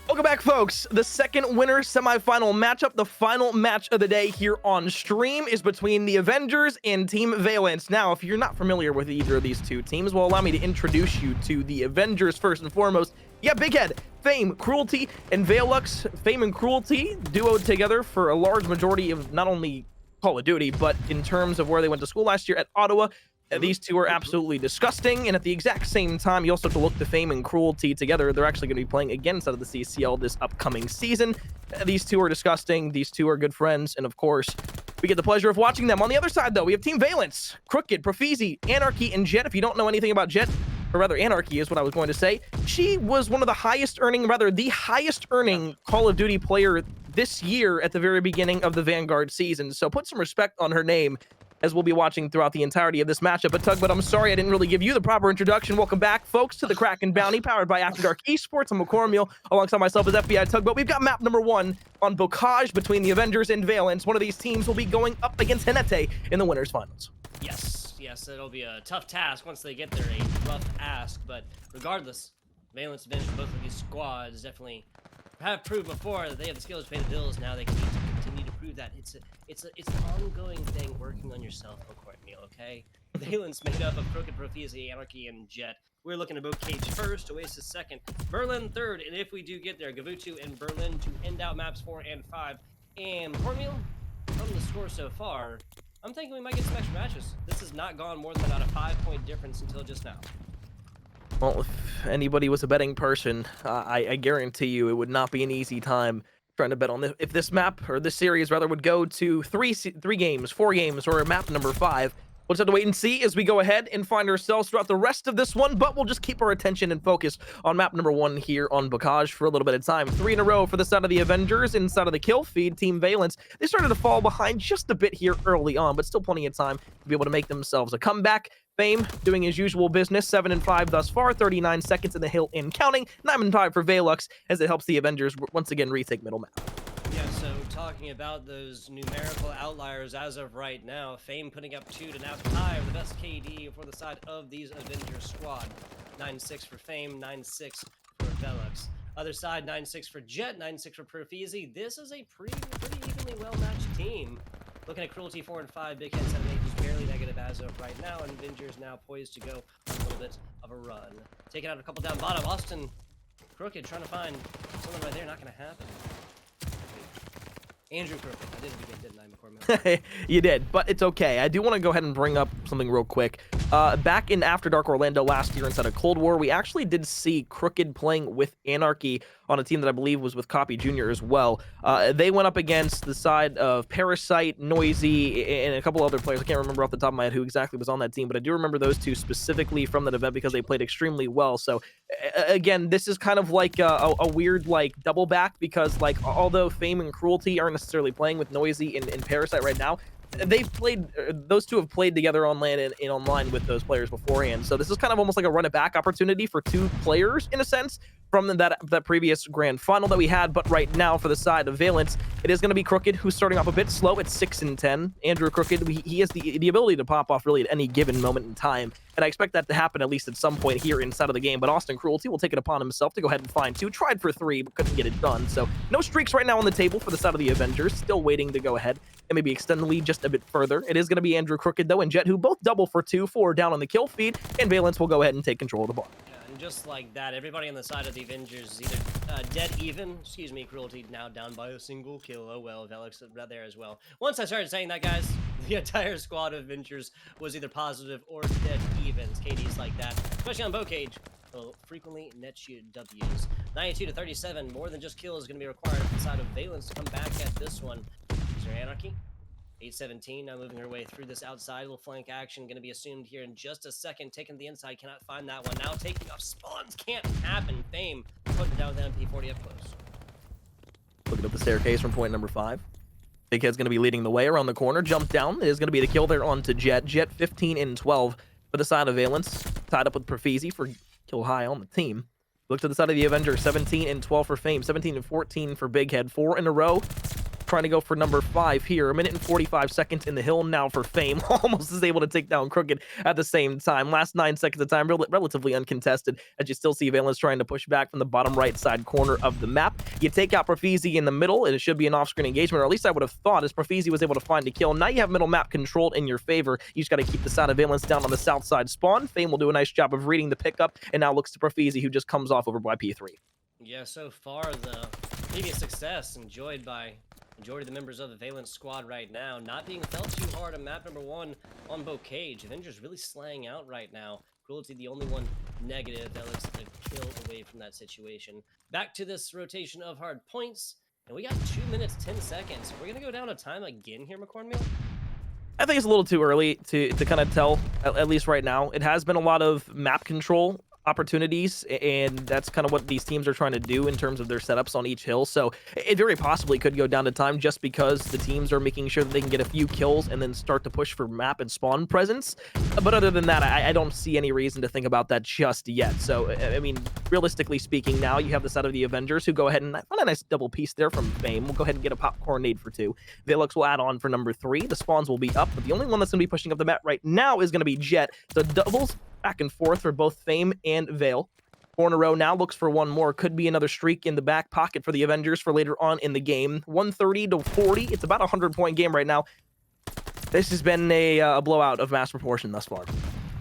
Welcome back, folks. The second winner semifinal matchup, the final match of the day here on stream, is between the Avengers and Team Valence. Now, if you're not familiar with either of these two teams, well, allow me to introduce you to the Avengers first and foremost. Yeah, Big Head, Fame, Cruelty, and Valux. Fame and Cruelty duoed together for a large majority of not only Call of Duty, but in terms of where they went to school last year at Ottawa. These two are absolutely disgusting, and at the exact same time, you also have to look to Fame and Cruelty together. They're actually going to be playing against out of the CCL this upcoming season. These two are disgusting. These two are good friends, and of course, we get the pleasure of watching them. On the other side, though, we have Team Valence, Crooked, Profizi, Anarchy, and Jet. If you don't know anything about Jet, or rather Anarchy is what I was going to say, she was one of the highest earning, rather the highest earning Call of Duty player this year at the very beginning of the Vanguard season. So put some respect on her name, as we'll be watching throughout the entirety of this matchup. But Tug, I'm sorry I didn't really give you the proper introduction. Welcome back, folks, to the Kraken Bounty, powered by After Dark Esports. I'm McCormiel, alongside myself as FBI Tug. But we've got map number 1 on Bocage between the Avengers and Valence. One of these teams will be going up against Henete in the winners finals. Yes, it'll be a tough task once they get there, a rough ask. But regardless, Valence Avengers, both of these squads definitely have proved before that they have the skills to pay the bills. Now they can continue to prove that. It's an ongoing thing, working on yourself, McCormiel, okay? Valence made up of Crooked, Profizi, Anarchy, and Jet. We're looking at Bocage first, Oasis second, Berlin third, and if we do get there, Gavutu and Berlin to end out maps 4 and 5. And McCormiel, from the score so far, I'm thinking we might get some extra matches. This has not gone more than about a 5-point difference until just now. Well, if anybody was a betting person, I guarantee you it would not be an easy time trying to bet on this. If this map, or this series rather, would go to 4 games, or map number 5. We'll just have to wait and see as we go ahead and find ourselves throughout the rest of this one, but we'll just keep our attention and focus on map number 1 here on Bocage for a little bit of time. 3 in a row for the side of the Avengers. Inside of the kill feed, Team Valence, they started to fall behind just a bit here early on, but still plenty of time to be able to make themselves a comeback. Fame doing his usual business, 7 and 5 thus far, 39 seconds in the hill and counting, 9 and 5 for Valux as it helps the Avengers once again retake middle map. Yeah, so talking about those numerical outliers as of right now, Fame putting up 2 to now tie the best KD for the side of these Avengers squad. 9-6 for Fame, 9-6 for Valux. Other side, 9-6 for Jet, 9-6 for Profizi. This is a pretty evenly well-matched team. Looking at Cruelty 4 and 5, Big Head 7 and 8 is barely negative as of right now, and Avengers now poised to go on a little bit of a run. Taking out a couple down bottom. Austin, Crooked trying to find someone right there, not going to happen. Andrew Crooked. I did it again, didn't I, McCormick? You did, but it's okay. I do want to go ahead and bring up something real quick. Back in After Dark Orlando last year inside of Cold War, we actually did see Crooked playing with Anarchy on a team that I believe was with Copy Jr. as well. They went up against the side of Parasite, Noisy, and a couple other players. I can't remember off the top of my head who exactly was on that team, but I do remember those two specifically from that event because they played extremely well. So again, this is kind of like a weird like double back because like although Fame and Cruelty aren't necessarily playing with Noisy and Parasite right now, they've played, those two have played together on LAN and online with those players beforehand. So this is kind of almost like a run it back opportunity for 2 players in a sense from that previous grand final that we had. But right now for the side of Valence, it is going to be Crooked, who's starting off a bit slow at 6 and 10. Andrew Crooked, he has the ability to pop off really at any given moment in time, and I expect that to happen at least at some point here inside of the game. But Austin Cruelty will take it upon himself to go ahead and find 2. Tried for 3, but couldn't get it done. So no streaks right now on the table for the side of the Avengers. Still waiting to go ahead and maybe extend the lead just a bit further. It is going to be Andrew Crooked, though, and Jet, who both double for 2, 4 down on the kill feed, and Valence will go ahead and take control of the bar. And just like that, everybody on the side of the Avengers is either dead even, Cruelty now down by a single kill. Oh well, Valux there as well. Once I started saying that, guys, the entire squad of Avengers was either positive or dead evens. KD's like that, especially on Bocage. Will frequently net you W's. 92 to 37, more than just kills is going to be required on the side of Valence to come back at this one. Is there Anarchy? 8-17 now moving her way through this outside. Little flank action going to be assumed here in just a second. Taking the inside, cannot find that one. Now taking off spawns, can't happen. Fame putting it down with MP40 up close. Looking up the staircase from point number 5. Big Head's going to be leading the way around the corner. Jump down is going to be the kill there onto Jet. Jet 15 and 12 for the side of Valence. Tied up with Profizi for kill high on the team. Look to the side of the Avengers. 17 and 12 for Fame. 17 and 14 for Big Head. 4 in a row trying to go for number 5 here. 1:45 in the hill now for Fame. Almost is able to take down Crooked at the same time. Last 9 seconds of time, relatively uncontested, as you still see Valence trying to push back from the bottom right side corner of the map. You take out Profizi in the middle, and it should be an off-screen engagement, or at least I would have thought, as Profizi was able to find a kill. Now you have middle map controlled in your favor. You just got to keep the side of Valence down on the south side spawn. Fame will do a nice job of reading the pickup, and now looks to Profizi, who just comes off over by P3. Yeah, so far the previous success enjoyed by majority of the members of the Valence squad right now, not being felt too hard on map number 1 on BO5. Avengers really slaying out right now. Cruelty the only one negative that looks like a kill away from that situation. Back to this rotation of hard points, and we got 2 minutes 10 seconds. We're gonna go down a time again here, McCornmeal. I think it's a little too early to kind of tell, at least right now. It has been a lot of map control opportunities, and that's kind of what these teams are trying to do in terms of their setups on each hill. So it very possibly could go down to time, just because the teams are making sure that they can get a few kills and then start to push for map and spawn presence. But other than that, I don't see any reason to think about that just yet. So I mean, realistically speaking, now you have the side of the Avengers, who go ahead and find a nice double piece there from Fame. We'll go ahead and get a popcorn nade for 2. Valence will add on for number 3. The spawns will be up, but the only one that's going to be pushing up the map right now is going to be Jet. So doubles back and forth for both Fame and Vale. 4 in a row now, looks for one more. Could be another streak in the back pocket for the Avengers for later on in the game. 130 to 40. It's about a 100-point game right now. This has been a blowout of mass proportion thus far.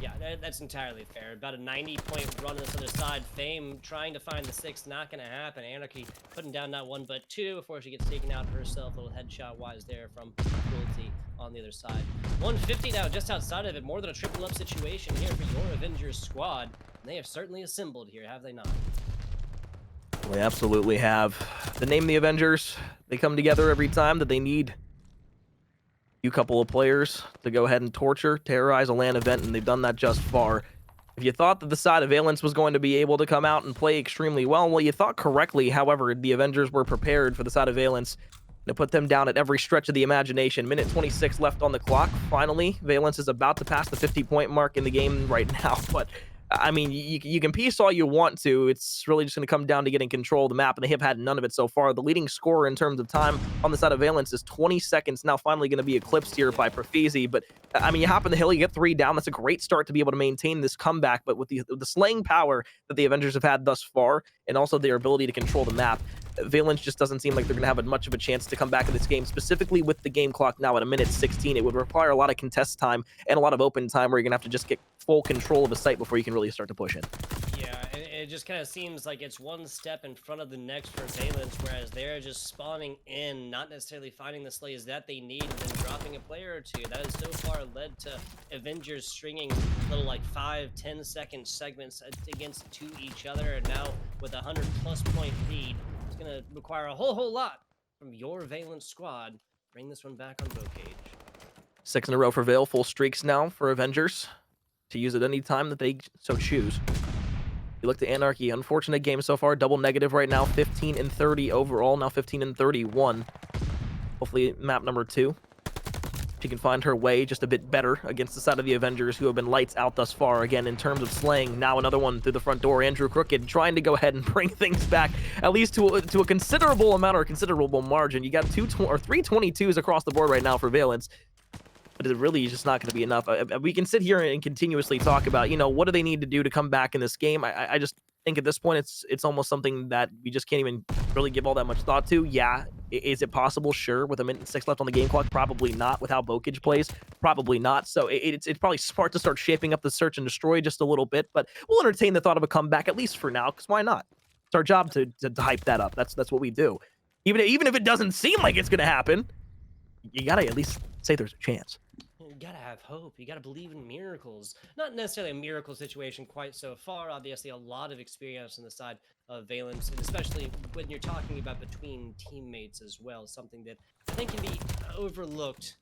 Yeah, that's entirely fair. About a 90-point run on this other side. Fame trying to find the 6th, not going to happen. Anarchy putting down not 1 but 2 before she gets taken out herself. A little headshot-wise there from Cruelty on the other side. 150 now, just outside of it. More than a triple-up situation here for your Avengers squad. And they have certainly assembled here, have they not? They absolutely have. The name the Avengers, they come together every time that they need a couple of players to go ahead and torture, terrorize a LAN event, and they've done that just far. If you thought that the side of Valence was going to be able to come out and play extremely well, you thought correctly. However, the Avengers were prepared for the side of Valence to put them down at every stretch of the imagination. Minute 26 left on the clock. Finally, Valence is about to pass the 50-point mark in the game right now, but I mean, you can piece all you want to. It's really just going to come down to getting control of the map, and they have had none of it so far. The leading scorer in terms of time on the side of Valence is 20 seconds, now finally going to be eclipsed here by Profizi. But, I mean, you hop in the hill, you get 3 down. That's a great start to be able to maintain this comeback. But with the slaying power that the Avengers have had thus far, and also their ability to control the map, Valence just doesn't seem like they're going to have much of a chance to come back in this game, specifically with the game clock now at a minute 16. It would require a lot of contest time and a lot of open time where you're going to have to just get full control of a site before you can really start to push in. Yeah, it just kind of seems like it's one step in front of the next for Valence, whereas they're just spawning in, not necessarily finding the slays that they need, and then dropping a player or 2. That has so far led to Avengers stringing little like 5-10 second segments against to each other, and now with a 100+ point lead, it's going to require a whole lot from your Valence squad. Bring this one back on BO5. 6 in a row for Vale, full streaks now for Avengers to use at any time that they so choose. You look to Anarchy, unfortunate game so far, double negative right now, 15 and 30 overall, now 15 and 31. Hopefully map number 2, she can find her way just a bit better against the side of the Avengers, who have been lights out thus far. Again, in terms of slaying, now another one through the front door. Andrew Crooked trying to go ahead and bring things back, at least to a considerable amount or a considerable margin. You got 3 22s across the board right now for Valence, but it really is just not going to be enough. We can sit here and continuously talk about, you know, what do they need to do to come back in this game. I just think at this point it's almost something that we just can't even really give all that much thought to. Yeah, is it possible? Sure. With a minute 6 left on the game clock, probably not. With how BO5 plays, probably not. So it's probably smart to start shaping up the search and destroy just a little bit, but we'll entertain the thought of a comeback, at least for now, because why not? It's our job to hype that up. That's what we do. Even if it doesn't seem like it's going to happen, you got to at least say there's a chance. You gotta have hope. You gotta believe in miracles. Not necessarily a miracle situation quite so far. Obviously, a lot of experience on the side of Valence, and especially when you're talking about between teammates as well, something that I think can be overlooked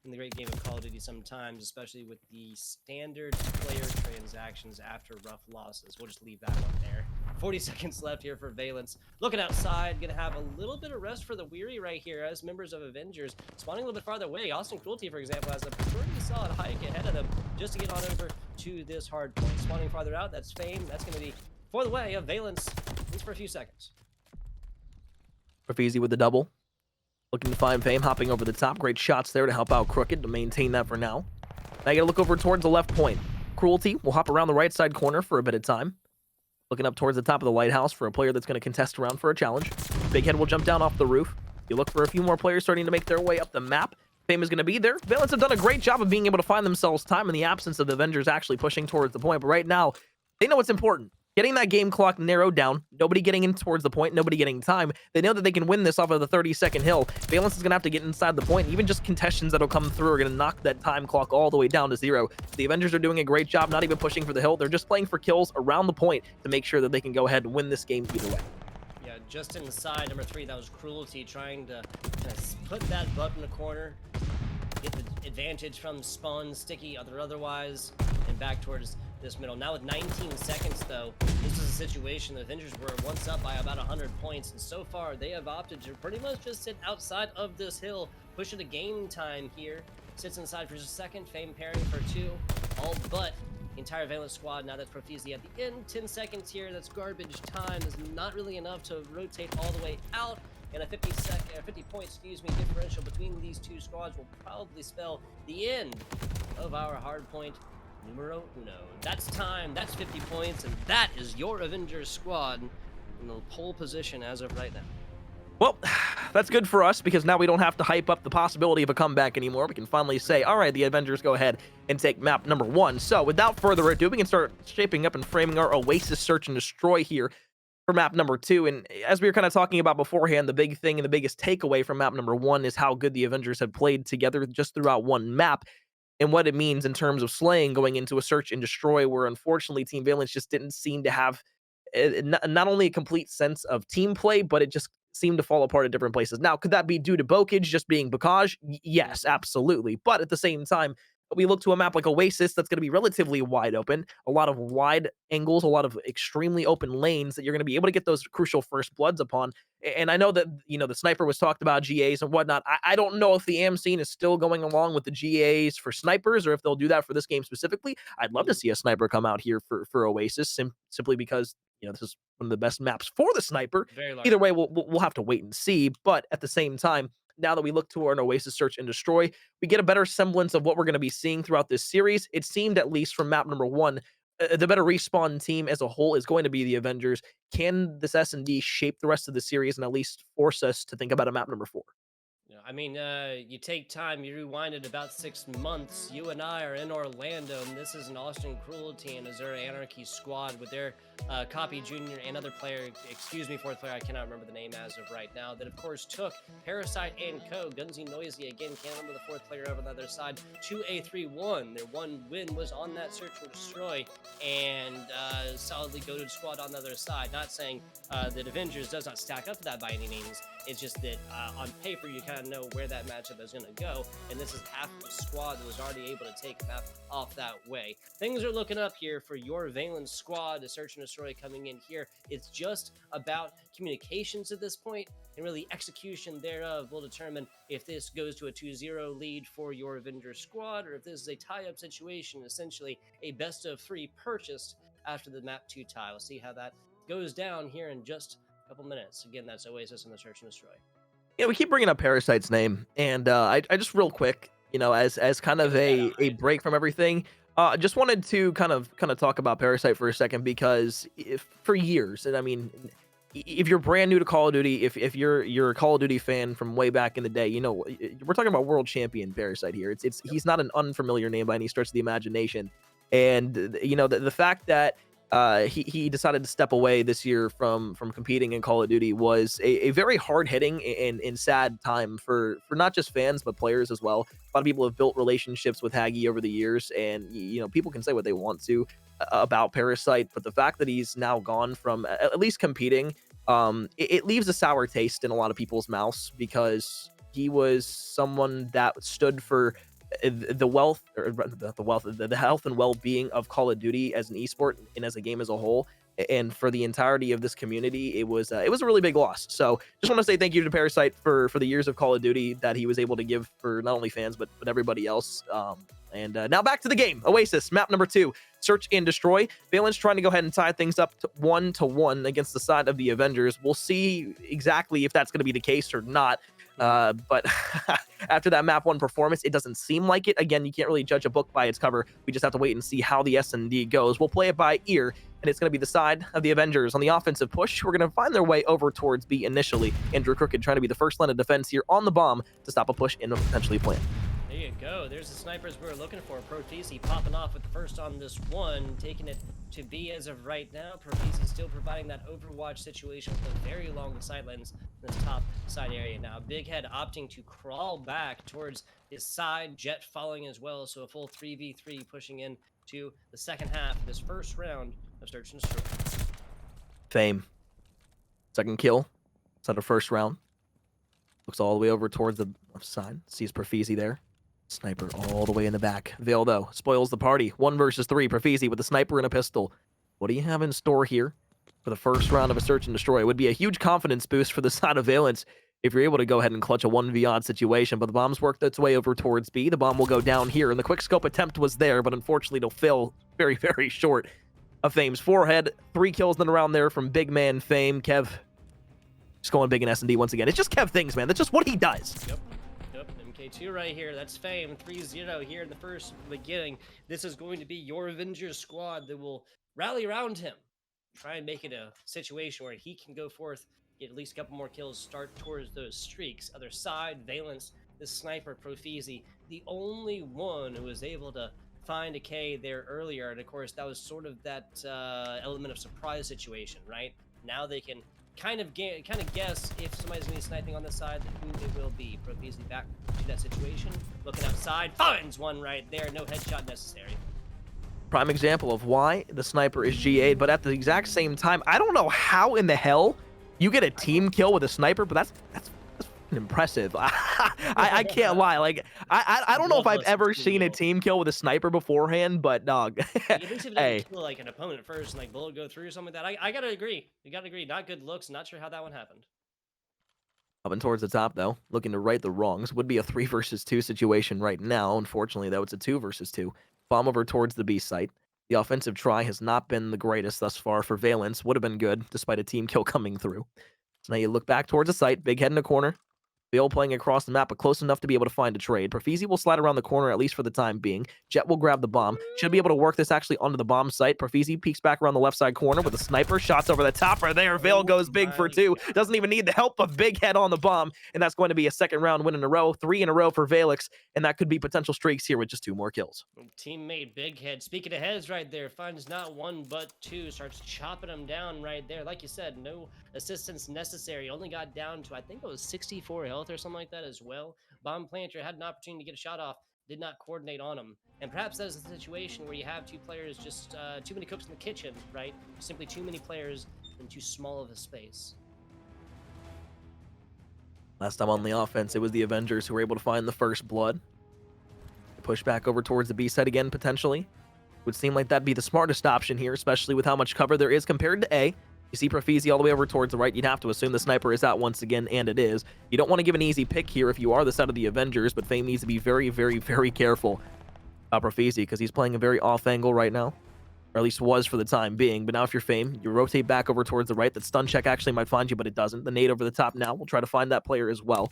in the great game of Call of Duty sometimes, especially with the standard player transactions after rough losses. We'll just leave that one there. 40 seconds left here for Valence. Looking outside, gonna have a little bit of rest for the weary right here as members of Avengers spawning a little bit farther away. Austin Cruelty, for example, has a pretty solid hike ahead of them just to get on over to this hard point. Spawning farther out, that's Fame. That's gonna be for the way of Valence, at least for a few seconds. Profizi with the double. Looking to find Fame, hopping over the top. Great shots there to help out Crooked to maintain that for now. Now you gotta look over towards the left point. Cruelty will hop around the right side corner for a bit of time. Looking up towards the top of the lighthouse for a player that's going to contest around for a challenge. Big Head will jump down off the roof. You look for a few more players starting to make their way up the map. Fame is going to be there. Valence have done a great job of being able to find themselves time in the absence of the Avengers actually pushing towards the point. But right now, they know what's important. Getting that game clock narrowed down, nobody getting in towards the point, nobody getting time. They know that they can win this off of the 30-second hill. Valence is going to have to get inside the point. Even just contestants that'll come through are going to knock that time clock all the way down to 0. The Avengers are doing a great job, not even pushing for the hill. They're just playing for kills around the point to make sure that they can go ahead and win this game either way. Yeah, just inside number 3, that was Cruelty trying to kind of put that butt in the corner, get the advantage from spawn, sticky, otherwise, and back towards this middle. Now with 19 seconds though, this is a situation the Avengers were once up by about 100 points, and so far they have opted to pretty much just sit outside of this hill, push it to game time here. Sits inside for just a second, Fame pairing for 2, all but the entire Valence squad. Now that's Profizi at the end, 10 seconds here, that's garbage time, is not really enough to rotate all the way out, and a 50 point, differential between these two squads will probably spell the end of our hard point numero uno. That's time, that's 50 points, and that is your Avengers squad in the pole position as of right now. Well, that's good for us because now we don't have to hype up the possibility of a comeback anymore. We can finally say, all right, the Avengers go ahead and take map number 1. So without further ado, we can start shaping up and framing our Oasis Search and Destroy here for map number 2. And as we were kind of talking about beforehand, the big thing and the biggest takeaway from map number 1 is how good the Avengers have played together just throughout one map, and what it means in terms of slaying going into a search and destroy, where unfortunately Team Valence just didn't seem to have not only a complete sense of team play, but it just seemed to fall apart at different places. Now, could that be due to Bokage just being Bokage? Yes, absolutely. But at the same time, we look to a map like Oasis that's going to be relatively wide open, a lot of wide angles, a lot of extremely open lanes that you're going to be able to get those crucial first bloods upon. And I know that, the sniper was talked about, GAs and whatnot. I don't know if the AM scene is still going along with the GAs for snipers or if they'll do that for this game specifically. I'd love to see a sniper come out here for Oasis simply because, this is one of the best maps for the sniper. Very large. Either way, we'll have to wait and see. But at the same time, now that we look to an Oasis Search and Destroy, we get a better semblance of what we're going to be seeing throughout this series. It seemed, at least from map number 1, the better respawn team as a whole is going to be the Avengers. Can this S&D shape the rest of the series and at least force us to think about a map number 4? I mean, you take time, you rewind it about 6 months. You and I are in Orlando, and this is an Austin Cruelty and Azure Anarchy squad with their Copy Jr. and other player, fourth player, I cannot remember the name as of right now, that of course took Parasite and Co. Gunsy Noisy, again, can't remember the 4th player over on the other side, to a 3-1. Their one win was on that Search and Destroy, and solidly goated squad on the other side. Not saying that Avengers does not stack up to that by any means. It's just that on paper, you kind of know where that matchup is going to go, and this is half of the squad that was already able to take a map off that way. Things are looking up here for your Valence squad. The Search and Destroy coming in here. It's just about communications at this point, and really execution thereof will determine if this goes to a 2-0 lead for your Avenger squad, or if this is a tie-up situation, essentially a best-of-3 purchased after the map 2 tie. We'll see how that goes down here in just couple minutes. Again, that's Oasis and the Search and Destroy. Yeah, we keep bringing up Parasite's name, and I just real quick, as kind of a break from everything, just wanted to kind of talk about Parasite for a second, because for years, and I mean, if you're brand new to Call of Duty, if you're a Call of Duty fan from way back in the day, we're talking about world champion Parasite here. He's not an unfamiliar name by any stretch of the imagination, and the fact that he decided to step away this year from competing in Call of Duty was a very hard-hitting and sad time for not just fans, but players as well. A lot of people have built relationships with Haggy over the years, and people can say what they want to about Parasite, but the fact that he's now gone from at least competing, it leaves a sour taste in a lot of people's mouths, because he was someone that stood for the health and well-being of Call of Duty as an esport and as a game as a whole, and for the entirety of this community, it was a really big loss. So just want to say thank you to Parasite for the years of Call of Duty that he was able to give for not only fans but everybody else. And now back to the game. Oasis, map number 2, Search and Destroy. Valence trying to go ahead and tie things up to 1-1 against the side of the Avengers. We'll see exactly if that's going to be the case or not. But after that map 1 performance, it doesn't seem like it. Again, you can't really judge a book by its cover. We just have to wait and see how the S&D goes. We'll play it by ear, and it's going to be the side of the Avengers on the offensive push. We're going to find their way over towards B initially. Andrew Crooked trying to be the first line of defense here on the bomb to stop a push and potentially plan. There you go. There's the snipers we were looking for. Profisi popping off with the first on this one, taking it to B as of right now. Profisi still providing that overwatch situation with a very long sidelines in this top side area now. Big Head opting to crawl back towards his side. Jet following as well, so a full 3v3 pushing in to the second half of this first round of Search and Destroy. Fame. Second kill. It's on the first round. Looks all the way over towards the left side. Sees Profisi there. Sniper all the way in the back. Vale, though, spoils the party. 1 versus 3. Profisi with a sniper and a pistol. What do you have in store here for the first round of a Search and Destroy? It would be a huge confidence boost for the side of Valence if you're able to go ahead and clutch a 1v odd situation. But the bomb's worked its way over towards B. The bomb will go down here, and the quick scope attempt was there, but unfortunately it'll fail very, very short of Fame's forehead. 3 kills in a round there from big man Fame. Kev just going big in S&D once again. It's just Kev things, man. That's just what he does. Yep. MK2 right here. That's Fame. 3-0 here in the first beginning. This is going to be your Avengers squad that will rally around him. Try and make it a situation where he can go forth, get at least a couple more kills, start towards those streaks. Other side, Valence, the sniper, Profisi, the only one who was able to find a K there earlier. And of course, that was sort of that element of surprise situation, right? Now they can kind of guess if somebody's going to be sniping on the side, who it will be. Profisi back to that situation, looking outside, finds one right there. No headshot necessary. Prime example of why the sniper is GA'd, but at the exact same time, I don't know how in the hell you get a team kill with a sniper, but that's impressive. I can't lie. Like I don't know if I've ever seen a team kill with a sniper beforehand, but dog. At least if Hey, it kill like an opponent first and like bullet go through or something like that. I gotta agree. You gotta agree. Not good looks. Not sure how that one happened. up and towards the top though, looking to right the wrongs. Would be a 3 versus 2 situation right now. Unfortunately, though, it's a 2 versus 2. Bomb over towards the B site. The offensive try has not been the greatest thus far for Valence. Would have been good despite a team kill coming through. So now you look back towards the site. Big head in the corner. Vale playing across the map, but close enough to be able to find a trade. Profisi will slide around the corner, at least for the time being. Jet will grab the bomb. Should be able to work this actually onto the bomb site. Profisi peeks back around the left side corner with a sniper. Shots over the top are there. Vale goes big for 2. Doesn't even need the help of Big Head on the bomb. And that's going to be a second round win in a row. 3 in a row for Valix. And that could be potential streaks here with just 2 more kills. Teammate Big Head, speaking of heads right there, finds not 1 but 2, starts chopping them down right there. Like you said, no assistance necessary. Only got down to, I think it was 64 health or something like that as well. Bomb planter had an opportunity to get a shot off, did not coordinate on him. And perhaps that is a situation where you have 2 players, just too many cooks in the kitchen, right? Simply too many players in too small of a space. Last time on the offense, it was the Avengers who were able to find the first blood. Push back over towards the B side again, potentially. Would seem like that'd be the smartest option here, especially with how much cover there is compared to A. You see Profisi all the way over towards the right. You'd have to assume the sniper is out once again, and it is. You don't want to give an easy pick here if you are the side of the Avengers, but Fame needs to be very, very, very careful about Profisi because he's playing a very off angle right now, or at least was for the time being. But now if you're Fame, you rotate back over towards the right. That stun check actually might find you, but it doesn't. The nade over the top now will try to find that player as well.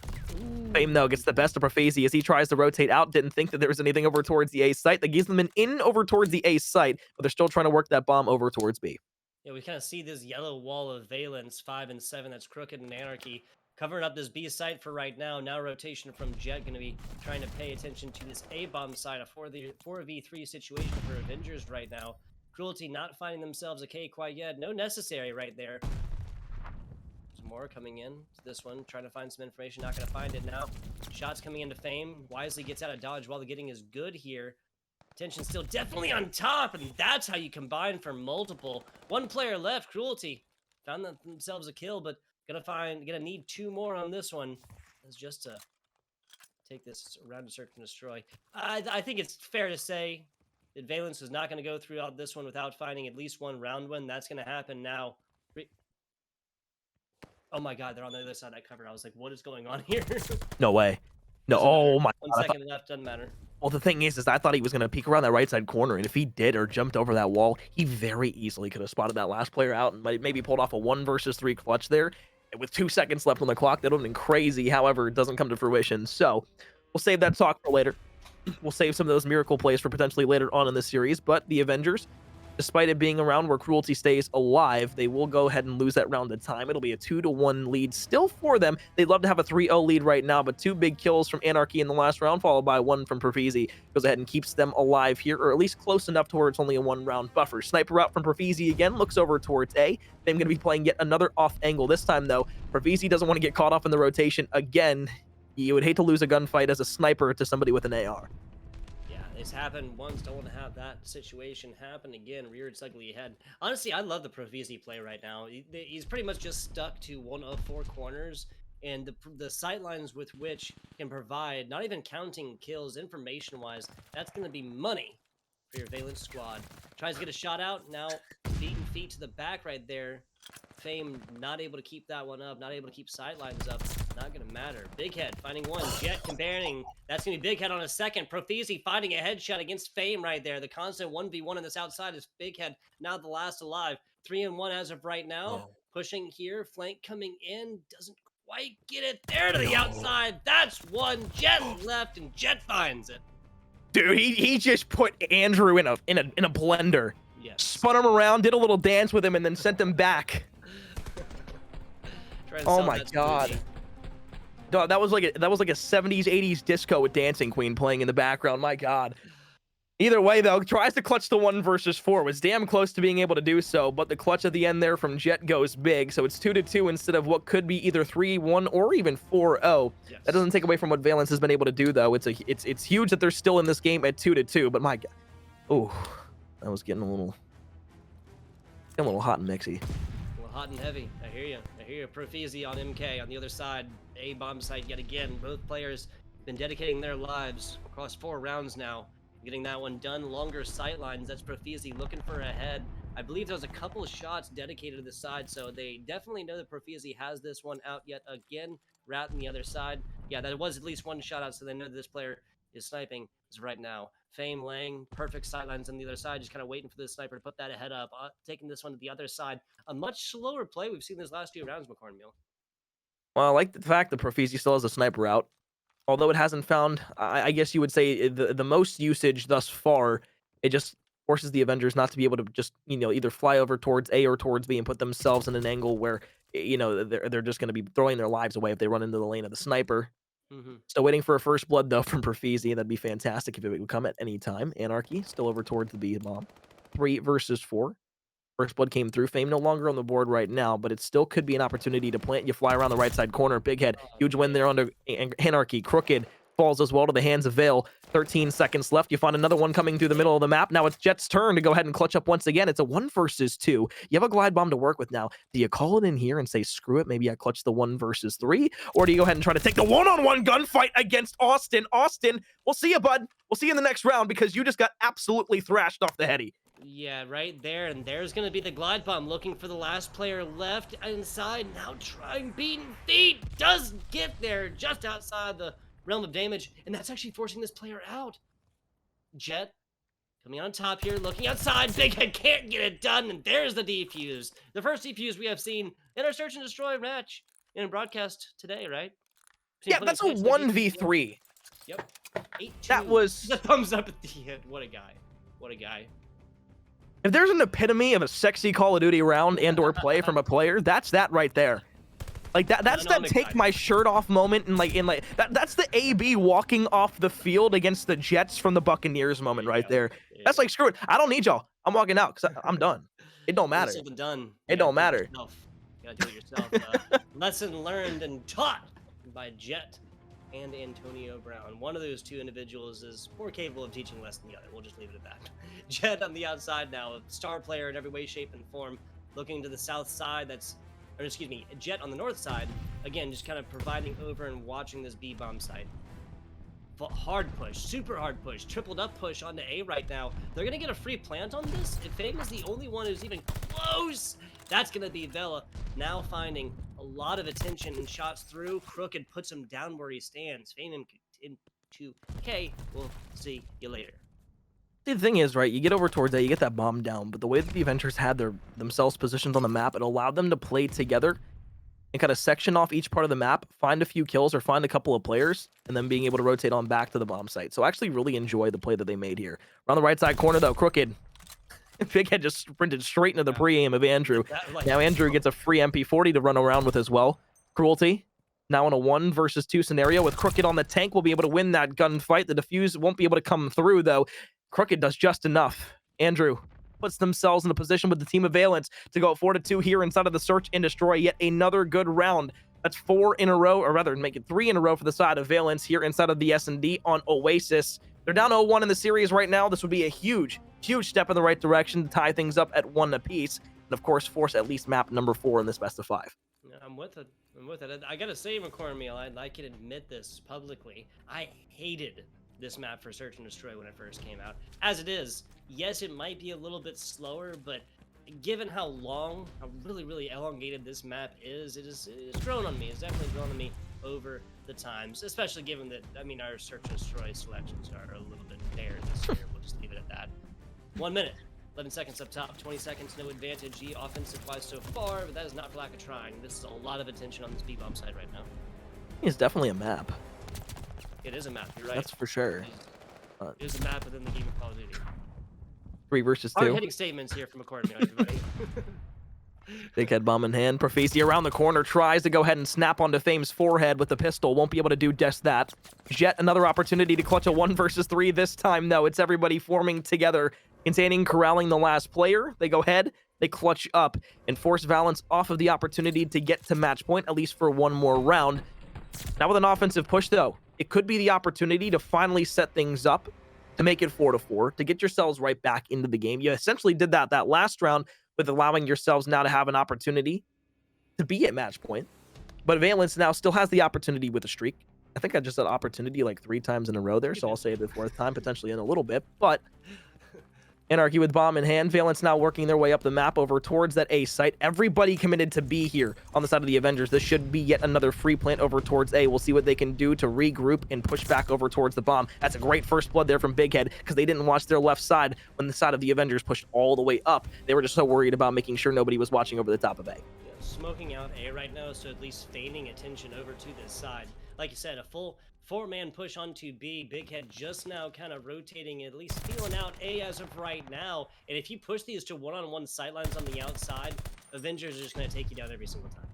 Fame, though, gets the best of Profisi as he tries to rotate out. Didn't think that there was anything over towards the A site. That gives them an in over towards the A site, but they're still trying to work that bomb over towards B. Yeah, we kind of see this yellow wall of Valence, 5 and 7. That's Crooked and Anarchy covering up this B site for right now. Now rotation from Jet going to be trying to pay attention to this A bomb side, a 4v3 situation for Avengers right now. Cruelty not finding themselves a K quite yet. No necessary right there. There's more coming in to this one, trying to find some information. Not going to find it now. Shots coming into Fame. Wisely gets out of dodge while the getting is good here. Tension still definitely on top, and that's how you combine for multiple. 1 player left. Cruelty found themselves a kill, but gonna need 2 more on this one. It's just to take this round to search and destroy. I think it's fair to say that Valence is not going to go throughout this one without finding at least 1 round win. That's going to happen now. Oh my God, they're on the other side of that cover. I was like, what is going on here? No way. No. Oh my God. 1 second left. Doesn't matter. Well, the thing is I thought he was going to peek around that right side corner, and if he did or jumped over that wall, he very easily could have spotted that last player out and maybe pulled off a 1 versus 3 clutch there. with 2 seconds left on the clock. That would have been crazy. However, it doesn't come to fruition. So we'll save that talk for later. We'll save some of those miracle plays for potentially later on in the series. But the Avengers, despite it being a round where Cruelty stays alive, they will go ahead and lose that round of time. It'll be a 2-1 lead still for them. They'd love to have a 3-0 lead right now, but 2 big kills from Anarchy in the last round, followed by 1 from Profizi, goes ahead and keeps them alive here, or at least close enough to where it's only a 1-round buffer. Sniper out from Profizi again, looks over towards A. They're going to be playing yet another off angle. This time, though, Profizi doesn't want to get caught off in the rotation again. You would hate to lose a gunfight as a sniper to somebody with an AR. It's happened once. Don't want to have that situation happen again. Reared its ugly head. Honestly, I love the Profizi play right now. He's pretty much just stuck to one of 4 corners, and the sight lines with which can provide, not even counting kills information-wise, that's going to be money for your Valence squad. Tries to get a shot out. Now, beaten feet to the back right there. Fame not able to keep that one up, not able to keep sidelines up. Not gonna matter. Big Head finding one. Jet comparing. That's gonna be Big Head on a second. Profizi finding a headshot against Fame right there. The constant 1v1 on this outside is Big Head now the last alive. 3-1 as of right now. Pushing here. Flank coming in. Doesn't quite get it there to the outside. That's one. Jet left and Jet finds it. Dude, he just put Andrew in a blender. Yes. Spun him around, did a little dance with him, and then sent him back. Oh my god. Dog, that was like a 70s 80s disco with Dancing Queen playing in the background. My god. Either way though, tries to clutch the 1 versus 4. Was damn close to being able to do so, but the clutch at the end there from Jet goes big. So it's 2-2 instead of what could be either 3-1 or even 4-0. Yes. That doesn't take away from what Valence has been able to do though. It's huge that they're still in this game at 2-2, but my god. Oh, that was getting a little hot and mixy. Hot and heavy. I hear you. Profizi on MK on the other side. A bomb site yet again. Both players been dedicating their lives across 4 rounds now. Getting that one done. Longer sight lines. That's Profizi looking for a head. I believe there was a couple of shots dedicated to the side, so they definitely know that Profizi has this one out yet again. Rat on the other side. Yeah, that was at least 1 shot out, so they know that this player is sniping is right now. Fame laying perfect sidelines on the other side, just kind of waiting for the sniper to put that head up, taking this one to the other side. A much slower play we've seen these last 2 rounds, McCornmeal. Well, I like the fact that Profizi still has a sniper out, although it hasn't found, I guess you would say, the most usage thus far. It just forces the Avengers not to be able to just, either fly over towards A or towards B and put themselves in an angle where, they're just going to be throwing their lives away if they run into the lane of the sniper. Still waiting for a first blood, though, from Profizi. That'd be fantastic if it would come at any time. Anarchy still over towards the B bomb. 3 versus 4. First blood came through. Fame no longer on the board right now, but it still could be an opportunity to plant. You fly around the right side corner. Big Head. Huge win there under Anarchy. Crooked falls as well to the hands of Vale. 13 seconds left. You find another one coming through the middle of the map. Now it's Jet's turn to go ahead and clutch up once again. It's a 1 versus 2. You have a glide bomb to work with now. Do you call it in here and say, screw it, maybe I clutch the 1 versus 3? Or do you go ahead and try to take the one-on-one gunfight against Austin? Austin, we'll see you, bud. We'll see you in the next round because you just got absolutely thrashed off the heady. Yeah, right there. And there's going to be the glide bomb looking for the last player left inside. Now trying beaten feet. Does get there just outside the realm of damage, and that's actually forcing this player out. Jet coming on top here, looking outside. Big Head can't get it done, and there's the defuse. The first defuse we have seen in our search and destroy match in a broadcast today, right? Yeah, that's a 1v3. Yep. 8-2. That was the thumbs up at the end. What a guy. What a guy. If there's an epitome of a sexy Call of Duty round and or play from a player, that's that right there. Like that's that take my shirt off moment, and that's the AB walking off the field against the Jets from the Buccaneers moment right there. Yeah. That's like, screw it, I don't need y'all. I'm walking out because I'm done. It don't matter. Something done. It don't matter. You gotta do it yourself. Lesson learned and taught by Jet and Antonio Brown. One of those 2 individuals is more capable of teaching less than the other. We'll just leave it at that. Jet on the outside now, a star player in every way, shape, and form, looking to the south side. Jet on the north side. Again, just kind of providing over and watching this B bomb site. Hard push, super hard push, tripled up push onto A right now. They're gonna get a free plant on this. If Fame is the only one who's even close, that's gonna be Vela now finding a lot of attention and shots through. Crooked puts him down where he stands. Fame into K. We'll see you later. The thing is, right, you get over towards A, you get that bomb down, but the way that the Avengers had themselves positioned on the map, it allowed them to play together and kind of section off each part of the map, find a few kills or find a couple of players, and then being able to rotate on back to the bomb site. So I actually really enjoy the play that they made here. Around the right side corner, though, Crooked. Big Head just sprinted straight into the pre-aim of Andrew. Now Andrew gets a free MP40 to run around with as well. Cruelty, now in a 1 versus 2 scenario with Crooked on the tank, will be able to win that gunfight. The defuse won't be able to come through, though. Crooked does just enough. Andrew puts themselves in a position with the team of Valence to go 4-2 here inside of the search and destroy. Yet another good round. That's 4 in a row, or rather make it 3 in a row for the side of Valence here inside of the S&D on Oasis. They're down 0-1 in the series right now. This would be a huge step in the right direction to tie things up at 1 apiece. And of course, force at least map number 4 in this best of 5. I'm with it. I'm with it. I gotta say, McCormiel, I can admit this publicly. I hated this map for Search and Destroy when it first came out. As it is, yes, it might be a little bit slower, but given how really elongated this map is, it's grown on me. It's definitely grown on me over the times, especially given that, I mean, our Search and Destroy selections are a little bit bare this year. We'll just leave it at that. 1 minute. 11 seconds up top, 20 seconds, no advantage. G offensive-wise so far, but that is not for lack of trying. This is a lot of attention on this B-bomb side right now. It's definitely a map. It is a map, you're right. That's for sure. It is a map within the game of Call of Duty. 3 versus 2. Hard-hitting statements here from McCormick, everybody. Big Head bomb in hand. Profizi around the corner tries to go ahead and snap onto Fame's forehead with the pistol. Won't be able to do just that. Jet, another opportunity to clutch a 1 versus 3 this time, though. It's everybody forming together, containing, corralling the last player. They go ahead, they clutch up, and force Valence off of the opportunity to get to match point, at least for 1 more round. Now with an offensive push, though, it could be the opportunity to finally set things up, to make it 4-4, to get yourselves right back into the game. You essentially did that last round with allowing yourselves now to have an opportunity to be at match point. But Valence now still has the opportunity with a streak. I think I just said opportunity like 3 times in a row there, so I'll say it the 4th time, potentially in a little bit. But Anarchy with bomb in hand. Valence now working their way up the map over towards that A site. Everybody committed to B here on the side of the Avengers. This should be yet another free plant over towards A. We'll see what they can do to regroup and push back over towards the bomb. That's a great first blood there from Big Head because they didn't watch their left side when the side of the Avengers pushed all the way up. They were just so worried about making sure nobody was watching over the top of A. Yeah, smoking out A right now, so at least feigning attention over to this side. Like you said, a full 4-man push onto B. Big Head just now kind of rotating, at least feeling out A as of right now. And if you push these to one-on-one sightlines on the outside, Avengers are just going to take you down every single time.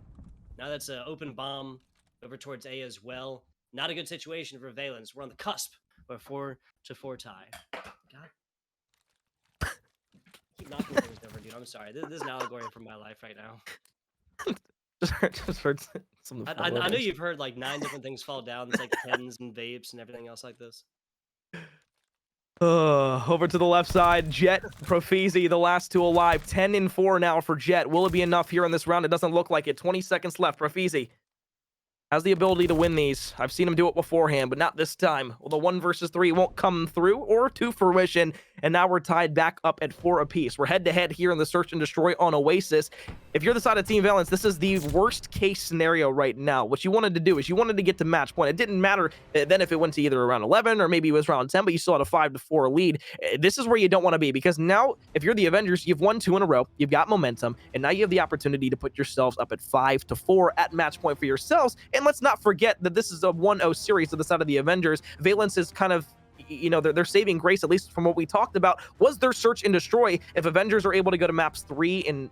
Now that's an open bomb over towards A as well. Not a good situation for Valence. We're on the cusp of a 4-4 tie. God. Keep knocking things over, dude. I'm sorry. This is an allegory from my life right now. just heard something. I know you've heard like 9 different things fall down. It's like pens and vapes and everything else like this. Over to the left side, Jet, Profizi, the last 2 alive. 10-4 now for Jet. Will it be enough here in this round? It doesn't look like it. 20 seconds left. Profizi has the ability to win these. I've seen him do it beforehand, but not this time. Well, the 1 versus 3 won't come through or to fruition, and now we're tied back up at 4 apiece. We're head-to-head here in the Search and Destroy on Oasis. If you're the side of Team Valence, this is the worst-case scenario right now. What you wanted to do is you wanted to get to match point. It didn't matter then if it went to either around 11 or maybe it was around 10, but you still had a 5-4 lead. This is where you don't want to be, because now, if you're the Avengers, you've won 2 in a row, you've got momentum, and now you have the opportunity to put yourselves up at 5-4 at match point for yourselves. And let's not forget that this is a 1-0 series to the side of the Avengers. Valence is kind of, you know, their saving grace, at least from what we talked about, was their Search and Destroy. If Avengers are able to go to maps 3 and,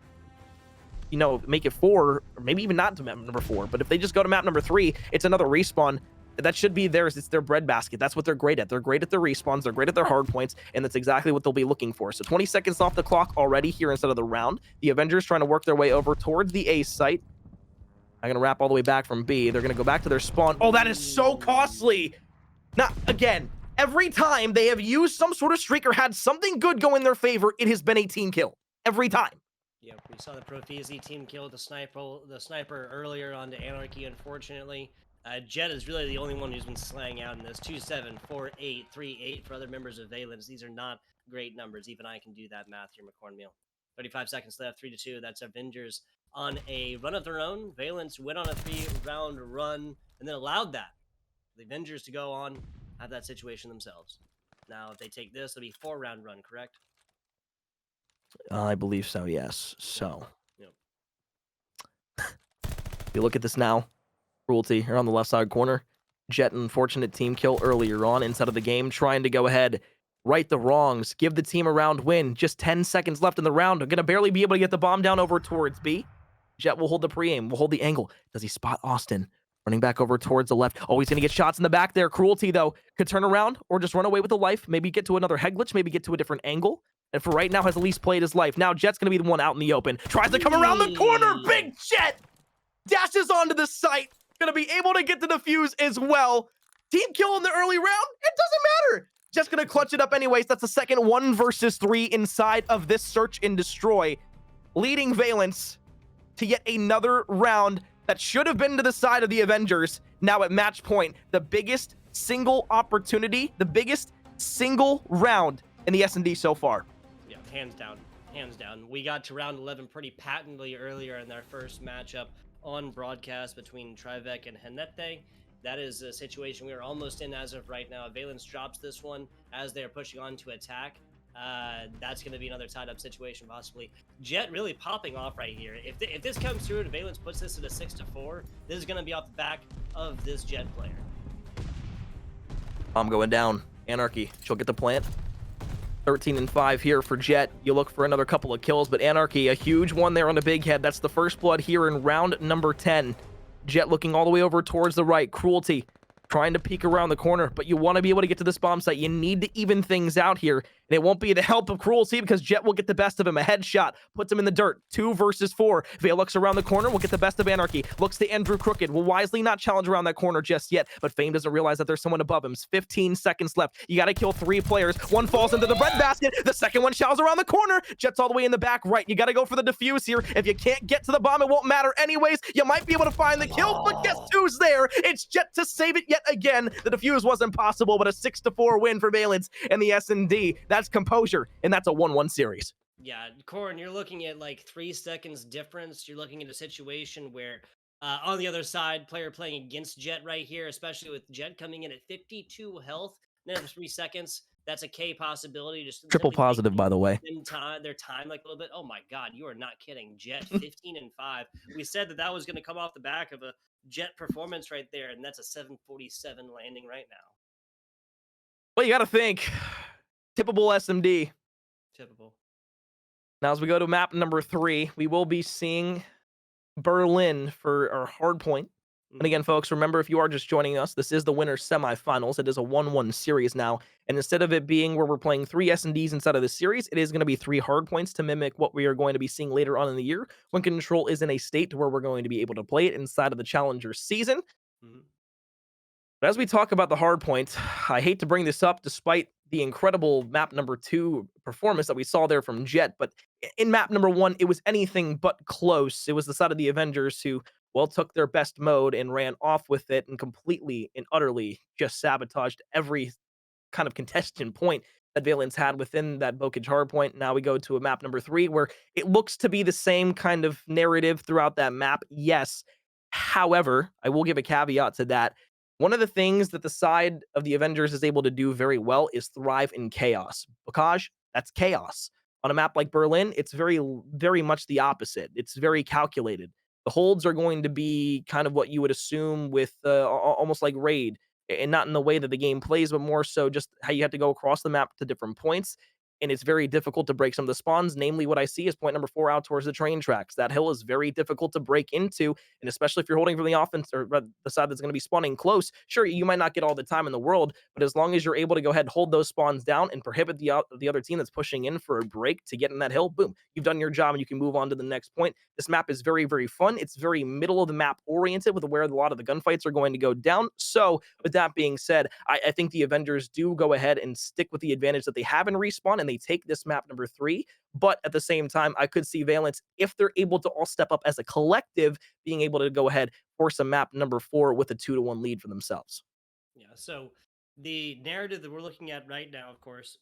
you know, make it 4, or maybe even not to map number 4, but if they just go to map number 3, it's another respawn. That should be theirs. It's their breadbasket. That's what they're great at. They're great at their respawns. They're great at their hard points, and that's exactly what they'll be looking for. So 20 seconds off the clock already here instead of the round. The Avengers trying to work their way over towards the A site. I'm going to wrap all the way back from B. They're going to go back to their spawn. Oh, that is so costly. Now, again, every time they have used some sort of streak or had something good go in their favor, it has been a team kill. Every time. Yep, we saw the Profizi team kill the sniper earlier onto Anarchy, unfortunately. Jet is really the only one who's been slaying out in this. 2-7, 4-8, 3-8 for other members of Valence. These are not great numbers. Even I can do that math here, McCornmeal. 35 seconds left, 3-2. That's Avengers on a run of their own. Valence went on a 3-round run and then allowed that. The Avengers to go on, have that situation themselves. Now, if they take this, it'll be a 4-round run, correct? I believe so, yes. So. Yep. You look at this now. Cruelty here on the left side corner. Jet, unfortunate team kill earlier on inside of the game, trying to go ahead, right the wrongs, give the team a round win. Just 10 seconds left in the round. They're going to barely be able to get the bomb down over towards B. Jet will hold the pre-aim, will hold the angle. Does he spot Austin? Running back over towards the left. Oh, he's going to get shots in the back there. Cruelty, though, could turn around or just run away with the life. Maybe get to another head glitch, maybe get to a different angle. And for right now, has at least played his life. Now Jet's going to be the one out in the open. Tries to come around the corner. Big Jet dashes onto the site. Going to be able to get the defuse as well. Team kill in the early round? It doesn't matter. Just going to clutch it up anyways. That's the second 1 versus 3 inside of this search and destroy, leading Valence to yet another round that should have been to the side of the Avengers. Now at match point, the biggest single opportunity, the biggest single round in the S&D so far. Yeah, hands down. Hands down. We got to round 11 pretty patently earlier in their first matchup on broadcast between Trivek and Henete. That is a situation we are almost in as of right now. Valence drops this one as they're pushing on to attack. That's going to be another tied-up situation, possibly. Jet really popping off right here. If this comes through and Valence puts this at a 6-4, this is going to be off the back of this Jet player. I'm going down. Anarchy. She'll get the plant. 13-5 here for Jet. You look for another couple of kills, but Anarchy, a huge one there on the big head. That's the first blood here in round number 10. Jet looking all the way over towards the right. Cruelty trying to peek around the corner, but you want to be able to get to this bomb site. You need to even things out here, and it won't be the help of Cruelty because Jet will get the best of him. A headshot puts him in the dirt. 2 versus 4. Vale looks around the corner, will get the best of Anarchy. Looks to Andrew Crooked, will wisely not challenge around that corner just yet, but Fame doesn't realize that there's someone above him. 15 seconds left. You got to kill 3 players. One falls into the breadbasket. The second one shells around the corner. Jet's all the way in the back right. You got to go for the defuse here. If you can't get to the bomb, it won't matter anyways. You might be able to find the kill, but guess who's there? It's Jet to save it yet again. The defuse wasn't possible, but a 6-4 win for Valence and the S&D. That's composure, and that's a 1-1 series. Yeah, Corin, you're looking at like 3 seconds difference. You're looking at a situation where on the other side, player playing against Jet right here, especially with Jet coming in at 52 health, another 3 seconds. That's a K possibility. Just Triple positive, by the way. Their time like a little bit. Oh my God, you are not kidding. Jet 15-5. We said that was going to come off the back of a Jet performance right there, and that's a 747 landing right now. Well, you got to think. Typical SMD. Typical. Now, as we go to map number 3, we will be seeing Berlin for our hard point. And again, folks, remember, if you are just joining us, this is the winner's semifinals. It is a 1-1 series now. And instead of it being where we're playing 3 S&Ds inside of this series, it is going to be 3 hard points to mimic what we are going to be seeing later on in the year when Control is in a state to where we're going to be able to play it inside of the Challenger season. But as we talk about the hard point, I hate to bring this up despite the incredible map number 2 performance that we saw there from Jet, but in map number 1, it was anything but close. It was the side of the Avengers who, well, took their best mode and ran off with it and completely and utterly just sabotaged every kind of contestant point that Valence had within that Bocage hardpoint. Now we go to a map number 3 where it looks to be the same kind of narrative throughout that map. Yes. However, I will give a caveat to that. One of the things that the side of the Avengers is able to do very well is thrive in chaos. Bocage, that's chaos. On a map like Berlin, it's very much the opposite. It's very calculated. The holds are going to be kind of what you would assume with almost like Raid, and not in the way that the game plays, but more so just how you have to go across the map to different points. And it's very difficult to break some of the spawns. Namely, what I see is point number 4 out towards the train tracks. That hill is very difficult to break into. And especially if you're holding from the offense or the side that's going to be spawning close, sure, you might not get all the time in the world, but as long as you're able to go ahead and hold those spawns down and prohibit the other team that's pushing in for a break to get in that hill, boom, you've done your job and you can move on to the next point. This map is very, very fun. It's very middle of the map oriented with where a lot of the gunfights are going to go down. So with that being said, I think the Avengers do go ahead and stick with the advantage that they have in respawn, and they take this map number 3. But at the same time, I could see Valence, if they're able to all step up as a collective, being able to go ahead, force a map number 4 with a 2-1 lead for themselves. Yeah, so The narrative that we're looking at right now, of course,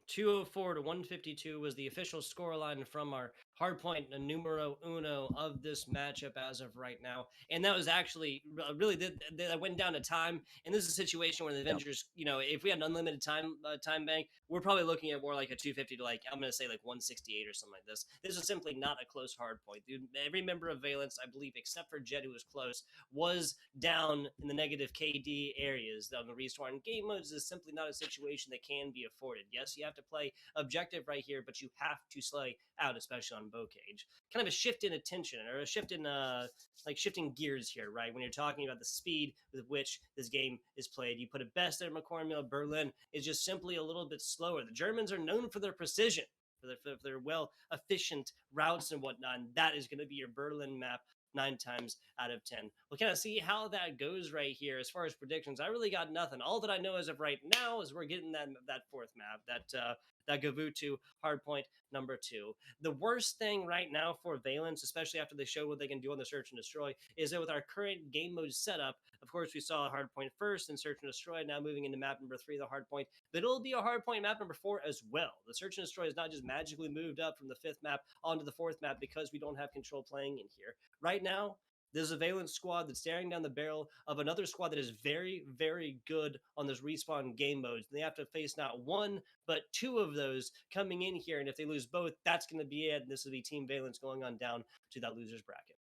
204 to 152 was the official scoreline from our hardpoint numero uno of this matchup as of right now. And that was actually really that went down to time. And this is a situation where the Yeah. Avengers, if we had an unlimited time bank, we're probably looking at more like a 250 to like I'm going to say like 168 or something like this. This is simply not a close hardpoint, dude. Every member of Valence, I believe, except for Jed, who was close, was down in the negative KD areas on the restore. And game modes is simply not a situation that can be afforded. Yes, you have to play objective right here, but you have to slay out, especially on bow cage. Kind of a shift in attention or a shift in like shifting gears here, right? When you're talking about the speed with which this game is played, you put a best at McCormick. Berlin is just simply a little bit slower. The Germans are known for their precision, for their well efficient routes and whatnot. And that is going to be your Berlin map 9 times out of 10. We'll kind of see how that goes right here. As far as predictions, I really got nothing. All that I know as of right now is we're getting that fourth map, that Gavutu hardpoint number 2. The worst thing right now for Valence, especially after they show what they can do on the search and destroy, is that with our current game mode setup, of course, we saw a hardpoint first and search and destroy. Now moving into map number 3, the hardpoint, but it'll be a hardpoint map number 4 as well. The search and destroy is not just magically moved up from the 5th map onto the 4th map because we don't have control playing in here. Right now, there's a Valence squad that's staring down the barrel of another squad that is very, very good on those respawn game modes. And they have to face not one, but 2 of those coming in here. And if they lose both, that's going to be it. And this will be Team Valence going on down to that loser's bracket.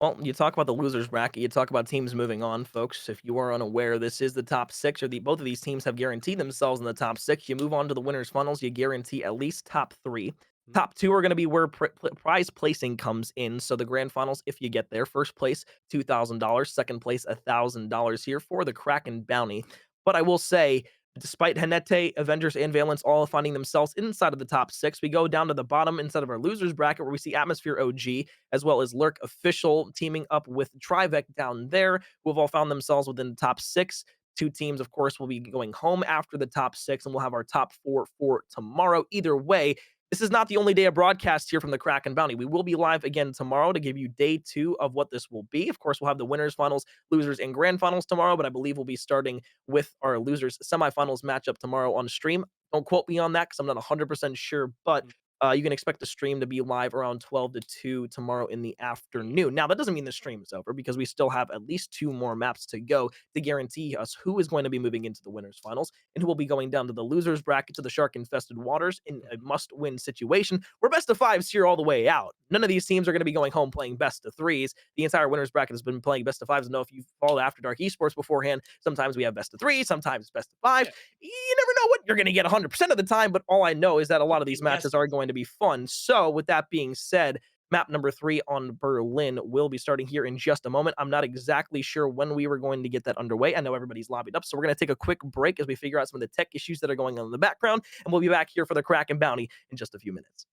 Well, you talk about the losers bracket, you talk about teams moving on, folks. If you are unaware, this is the top 6, or both of these teams have guaranteed themselves in the top 6. You move on to the winners funnels, you guarantee at least top 3. Top 2 are going to be where prize placing comes in. So the grand finals, if you get there, first place $2,000, second place $1,000 here for the Kraken bounty. But I will say, despite Hanete, Avengers, and Valence all finding themselves inside of the top 6, we go down to the bottom inside of our losers bracket where we see Atmosphere OG as well as Lurk Official teaming up with Trivac down there, who have all found themselves within the top 6. 2 teams, of course, will be going home after the top 6, and we'll have our top 4 for tomorrow. Either way, this is not the only day of broadcast here from the Kraken Bounty. We will be live again tomorrow to give you day 2 of what this will be. Of course, we'll have the winners finals, losers, and grand finals tomorrow, but I believe we'll be starting with our losers semifinals matchup tomorrow on stream. Don't quote me on that because I'm not 100% sure, but you can expect the stream to be live around 12 to 2 tomorrow in the afternoon. Now, that doesn't mean the stream is over because we still have at least 2 more maps to go to guarantee us who is going to be moving into the winners finals and who will be going down to the losers bracket to the shark infested waters in a must win situation. We're best of 5s here all the way out. None of these teams are going to be going home playing best of 3s. The entire winners bracket has been playing best of 5s. I know if you've followed After Dark eSports beforehand, sometimes we have best of 3s, sometimes best of 5s. Yeah. You never know what you're going to get 100% of the time, but all I know is that a lot of these matches Guessing. are going to be fun. So, with that being said, map number 3 on Berlin will be starting here in just a moment. I'm not exactly sure when we were going to get that underway. I know everybody's lobbied up, so we're going to take a quick break as we figure out some of the tech issues that are going on in the background, and we'll be back here for the Kraken Bounty in just a few minutes.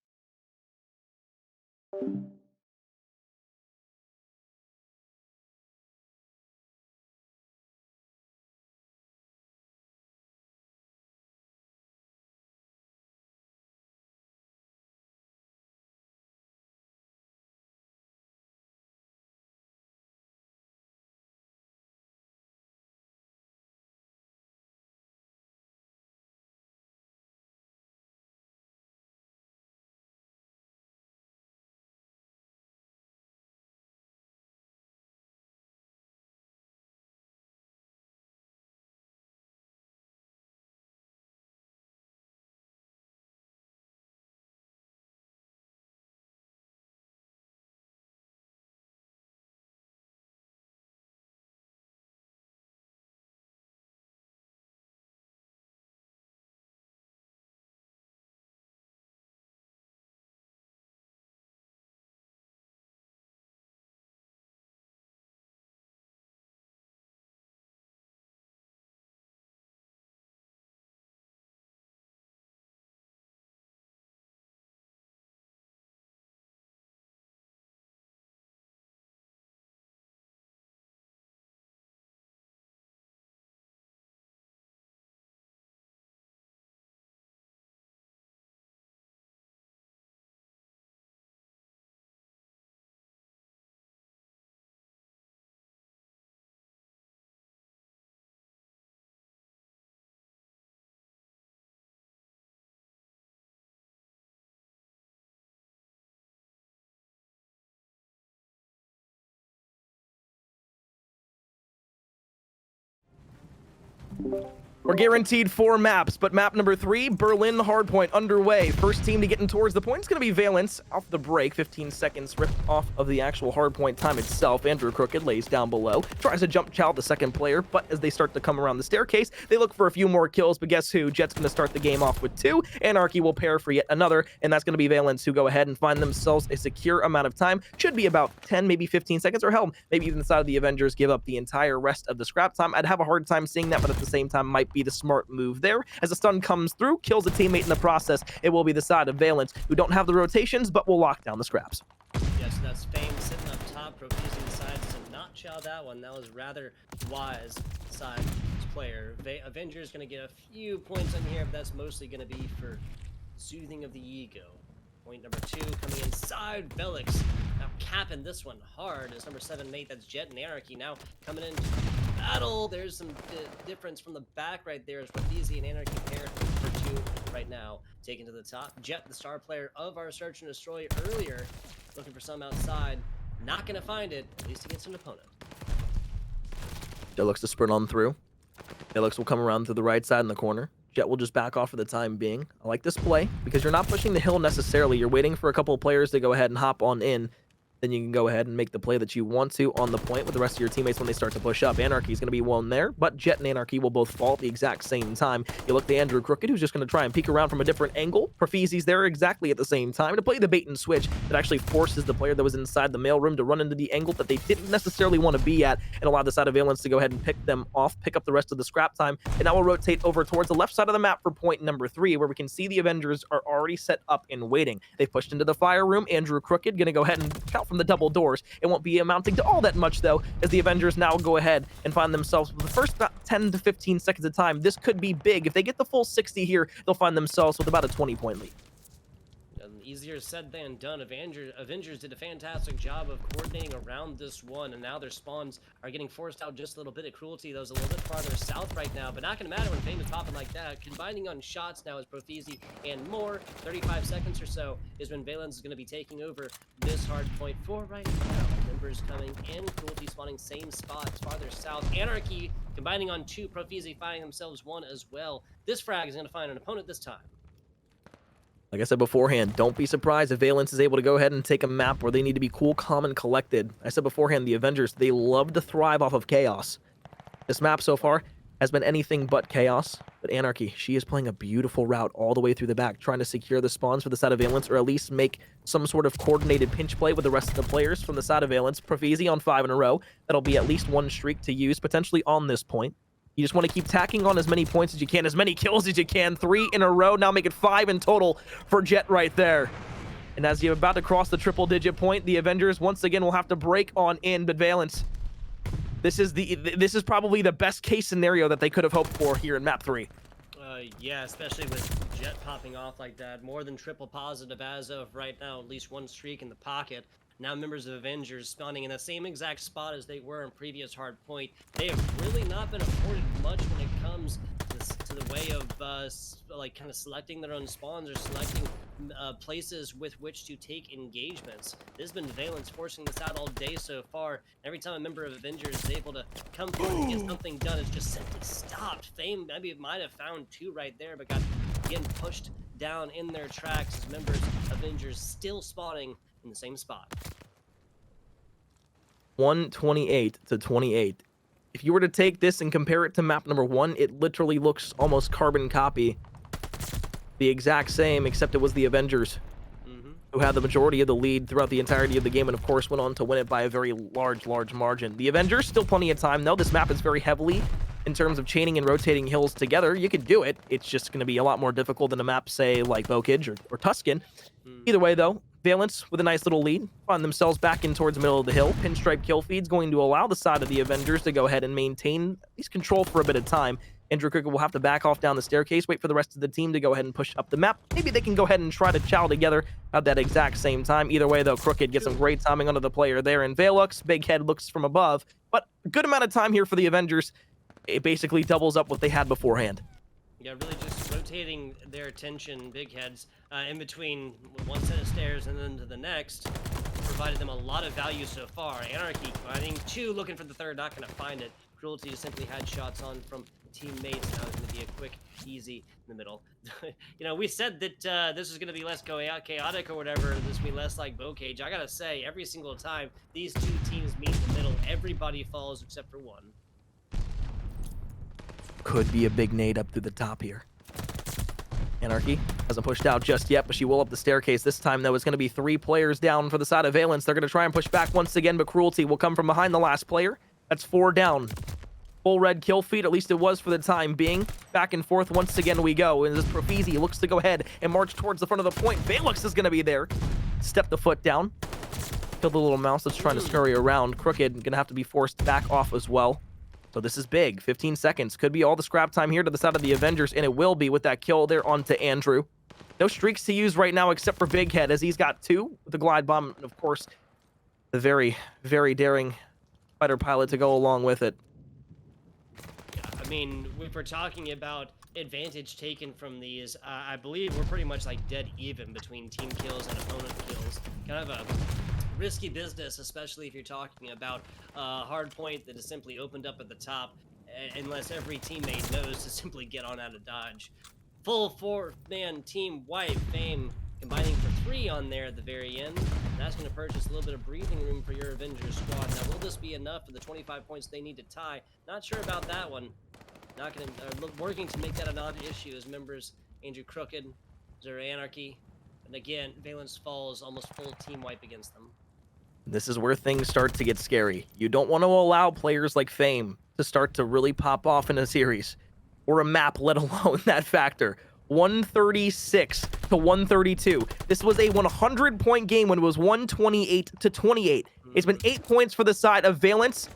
We're guaranteed 4 maps, but map number 3, Berlin Hardpoint, underway. First team to get in towards the point is going to be Valence. Off the break, 15 seconds ripped off of the actual hardpoint time itself. Andrew Crooked lays down below, tries to jump chow the second player, but as they start to come around the staircase, they look for a few more kills, but guess who? Jet's going to start the game off with 2. Anarchy will pair for yet another, and that's going to be Valence, who go ahead and find themselves a secure amount of time. Should be about 10, maybe 15 seconds, or hell, maybe even the side of the Avengers give up the entire rest of the scrap time. I'd have a hard time seeing that, but at the same time, might be the smart move there. As the stun comes through, kills a teammate in the process. It will be the side of Valence, who don't have the rotations, but will lock down the scraps. Yes, that's Fame sitting up top. Profusing decides to not chow that one. That was rather wise side player. Avengers going to get a few points in here, but that's mostly going to be for soothing of the ego. Point number 2 coming inside. Valence now capping this one hard as number 7 mate. That's Jet and Anarchy now coming in battle. There's some difference from the back right there as Rafeezy and Anarchy paired for 2 right now. Taken to the top. Jet, the star player of our search and destroy earlier, looking for some outside. Not going to find it, at least against an opponent. Jet looks to sprint on through. Valence will come around to the right side in the corner. Jet will just back off for the time being. I like this play because you're not pushing the hill necessarily. You're waiting for a couple of players to go ahead and hop on in. Then you can go ahead and make the play that you want to on the point with the rest of your teammates when they start to push up. Anarchy is going to be one there, but Jet and Anarchy will both fall at the exact same time. You look to Andrew Crooked, who's just going to try and peek around from a different angle. Profeezy's there exactly at the same time to play the bait and switch that actually forces the player that was inside the mailroom to run into the angle that they didn't necessarily want to be at and allow the side of Valence to go ahead and pick them off, pick up the rest of the scrap time, and now we'll rotate over towards the left side of the map for point number 3, where we can see the Avengers are already set up and waiting. They've pushed into the fire room. Andrew Crooked going to go ahead and count from the double doors. It won't be amounting to all that much, though, as the Avengers now go ahead and find themselves with the first about 10 to 15 seconds of time. This could be big. If they get the full 60 here, they'll find themselves with about a 20-point lead. Easier said than done. Avengers did a fantastic job of coordinating around this one, and now their spawns are getting forced out just a little bit. Of Cruelty, that was a little bit farther south right now, but not going to matter when Fame is popping like that. Combining on shots now is Profeezy and more. 35 seconds or so is when Valence is going to be taking over this hard point 4 right now. Members coming in. Cruelty spawning same spot farther south. Anarchy combining on 2. Profeezy finding themselves 1 as well. This frag is going to find an opponent this time. Like I said beforehand, don't be surprised if Valence is able to go ahead and take a map where they need to be cool, calm, and collected. I said beforehand, the Avengers, they love to thrive off of chaos. This map so far has been anything but chaos, but Anarchy, she is playing a beautiful route all the way through the back, trying to secure the spawns for the side of Valence, or at least make some sort of coordinated pinch play with the rest of the players from the side of Valence. Profeezy on 5 in a row. That'll be at least 1 streak to use, potentially on this point. You just want to keep tacking on as many points as you can, as many kills as you can. 3 in a row, now make it 5 in total for Jet right there. And as you're about to cross the triple-digit point, the Avengers once again will have to break on in, but Valence, this is probably the best case scenario that they could have hoped for here in map 3. Yeah, especially with Jet popping off like that. More than triple positive as of right now, at least 1 streak in the pocket. Now members of Avengers spawning in the same exact spot as they were in previous hard point. They have really not been afforded much when it comes to the way of like kind of selecting their own spawns or selecting places with which to take engagements. This has been Valence forcing this out all day so far. Every time a member of Avengers is able to come forward and get something done, it's just simply stopped. Fame maybe it might have found 2 right there, but got again pushed down in their tracks as members of Avengers still spawning in the same spot. 128 to 28. If you were to take this and compare it to map number 1, it literally looks almost carbon copy. The exact same, except it was the Avengers who had the majority of the lead throughout the entirety of the game and, of course, went on to win it by a very large margin. The Avengers, still plenty of time, though. This map is very heavily in terms of chaining and rotating hills together. You could do it. It's just going to be a lot more difficult than a map, say, like Vokage or Tuscan. Either way, though, Valence, with a nice little lead, find themselves back in towards the middle of the hill. Pinstripe kill feed's going to allow the side of the Avengers to go ahead and maintain at least control for a bit of time. Andrew Crooked will have to back off down the staircase, wait for the rest of the team to go ahead and push up the map. Maybe they can go ahead and try to chow together at that exact same time. Either way, though, Crooked gets some great timing onto the player there. And Valux, big head, looks from above. But a good amount of time here for the Avengers. It basically doubles up what they had beforehand. Yeah, really just rotating their attention, big heads, in between one set of stairs and then to the next. Provided them a lot of value so far. Anarchy finding 2, looking for the 3rd, not going to find it. Cruelty just simply had shots on from teammates. Now it's going to be a quick, easy in the middle. You know, we said that this was going to be less chaotic or whatever. This would be less like Bow Cage. I got to say, every single time these two teams meet in the middle, everybody falls except for one. Could be a big nade up through the top here. Anarchy hasn't pushed out just yet, but she will up the staircase. This time, though, it's going to be 3 players down for the side of Valence. They're going to try and push back once again, but Cruelty will come from behind the last player. That's 4 down. Full red kill feed, at least it was for the time being. Back and forth once again we go. And this Profizi looks to go ahead and march towards the front of the point. Valence is going to be there. Step the foot down. Kill the little mouse that's trying to scurry around. Crooked going to have to be forced back off as well. So this is big. 15 seconds. Could be all the scrap time here to the side of the Avengers, and it will be with that kill there onto Andrew. No streaks to use right now except for Big Head, as he's got 2 with the glide bomb, and of course, the very, very daring fighter pilot to go along with it. Yeah, I mean, if we're talking about advantage taken from these, I believe we're pretty much like dead even between team kills and opponent kills. Kind of a risky business, especially if you're talking about a hard point that is simply opened up at the top, unless every teammate knows to simply get on out of dodge. Full 4-man team wipe, Fame combining for 3 on there at the very end. That's going to purchase a little bit of breathing room for your Avengers squad. Now, will this be enough for the 25 points they need to tie? Not sure about that one. Not going to working to make that a non-issue as members Andrew Crooked, Zero Anarchy, and again, Valence falls almost full team wipe against them. This is where things start to get scary. You don't want to allow players like Fame to start to really pop off in a series or a map, let alone that factor. 136 to 132. This was a 100-point game when it was 128 to 28. It's been 8 points for the side of Valence,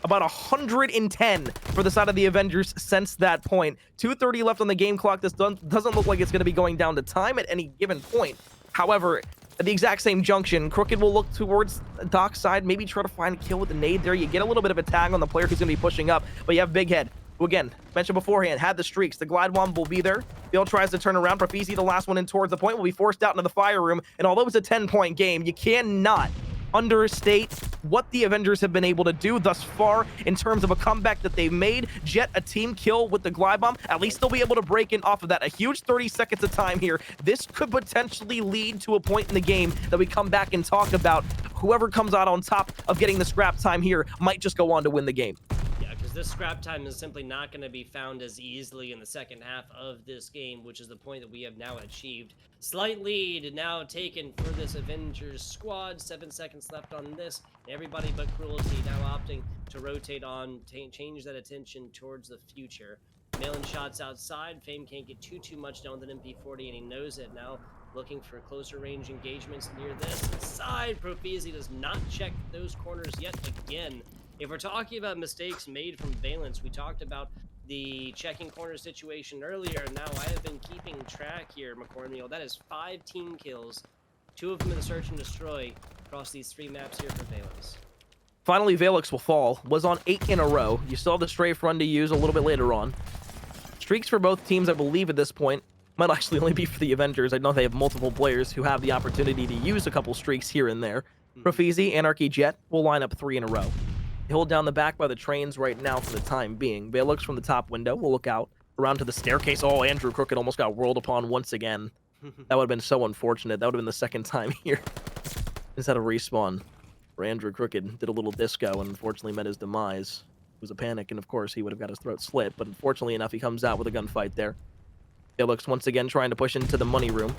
about 110 for the side of the Avengers since that point. 2:30 left on the game clock. This doesn't look like it's going to be going down to time at any given point. However, at the exact same junction, Crooked will look towards Doc's side, maybe try to find a kill with the nade there. You get a little bit of a tag on the player who's going to be pushing up, but you have Big Head, who again, mentioned beforehand, had the streaks. The glide bomb will be there. Bill tries to turn around. Profizi, the last one in towards the point, will be forced out into the fire room. And although it's a 10-point game, you cannot understate what the Avengers have been able to do thus far in terms of a comeback that they've made. Jet, a team kill with the glide bomb. At least they'll be able to break in off of that. A huge 30 seconds of time here. This could potentially lead to a point in the game that we come back and talk about. Whoever comes out on top of getting the scrap time here might just go on to win the game. This scrap time is simply not going to be found as easily in the second half of this game, which is the point that we have now achieved. Slight lead now taken for this Avengers squad. 7 seconds left on this. Everybody but Cruelty now opting to rotate on, change that attention towards the future. Mailing shots outside. Fame can't get too much done with an MP40, and he knows it now. Looking for closer range engagements near this side. Profizi does not check those corners yet again. If we're talking about mistakes made from Valence, we talked about the checking corner situation earlier. Now I have been keeping track here, McCormick. That is 5 team kills, 2 of them in the search and destroy across these 3 maps here for Valence. Finally, Valence will fall. Was on 8 in a row. You still have the strafe run to use a little bit later on. Streaks for both teams, I believe, at this point. Might actually only be for the Avengers. I know they have multiple players who have the opportunity to use a couple streaks here and there. Profizi, Anarchy, Jet will line up 3 in a row. They hold down the back by the trains right now for the time being. Valence from the top window will look out around to the staircase. Oh, Andrew Crooked almost got whirled upon once again. That would have been so unfortunate. That would have been the second time here instead of respawn, where Andrew Crooked did a little disco and unfortunately met his demise. It was a panic, and of course he would have got his throat slit, but unfortunately enough, he comes out with a gunfight there. Valence once again trying to push into the money room.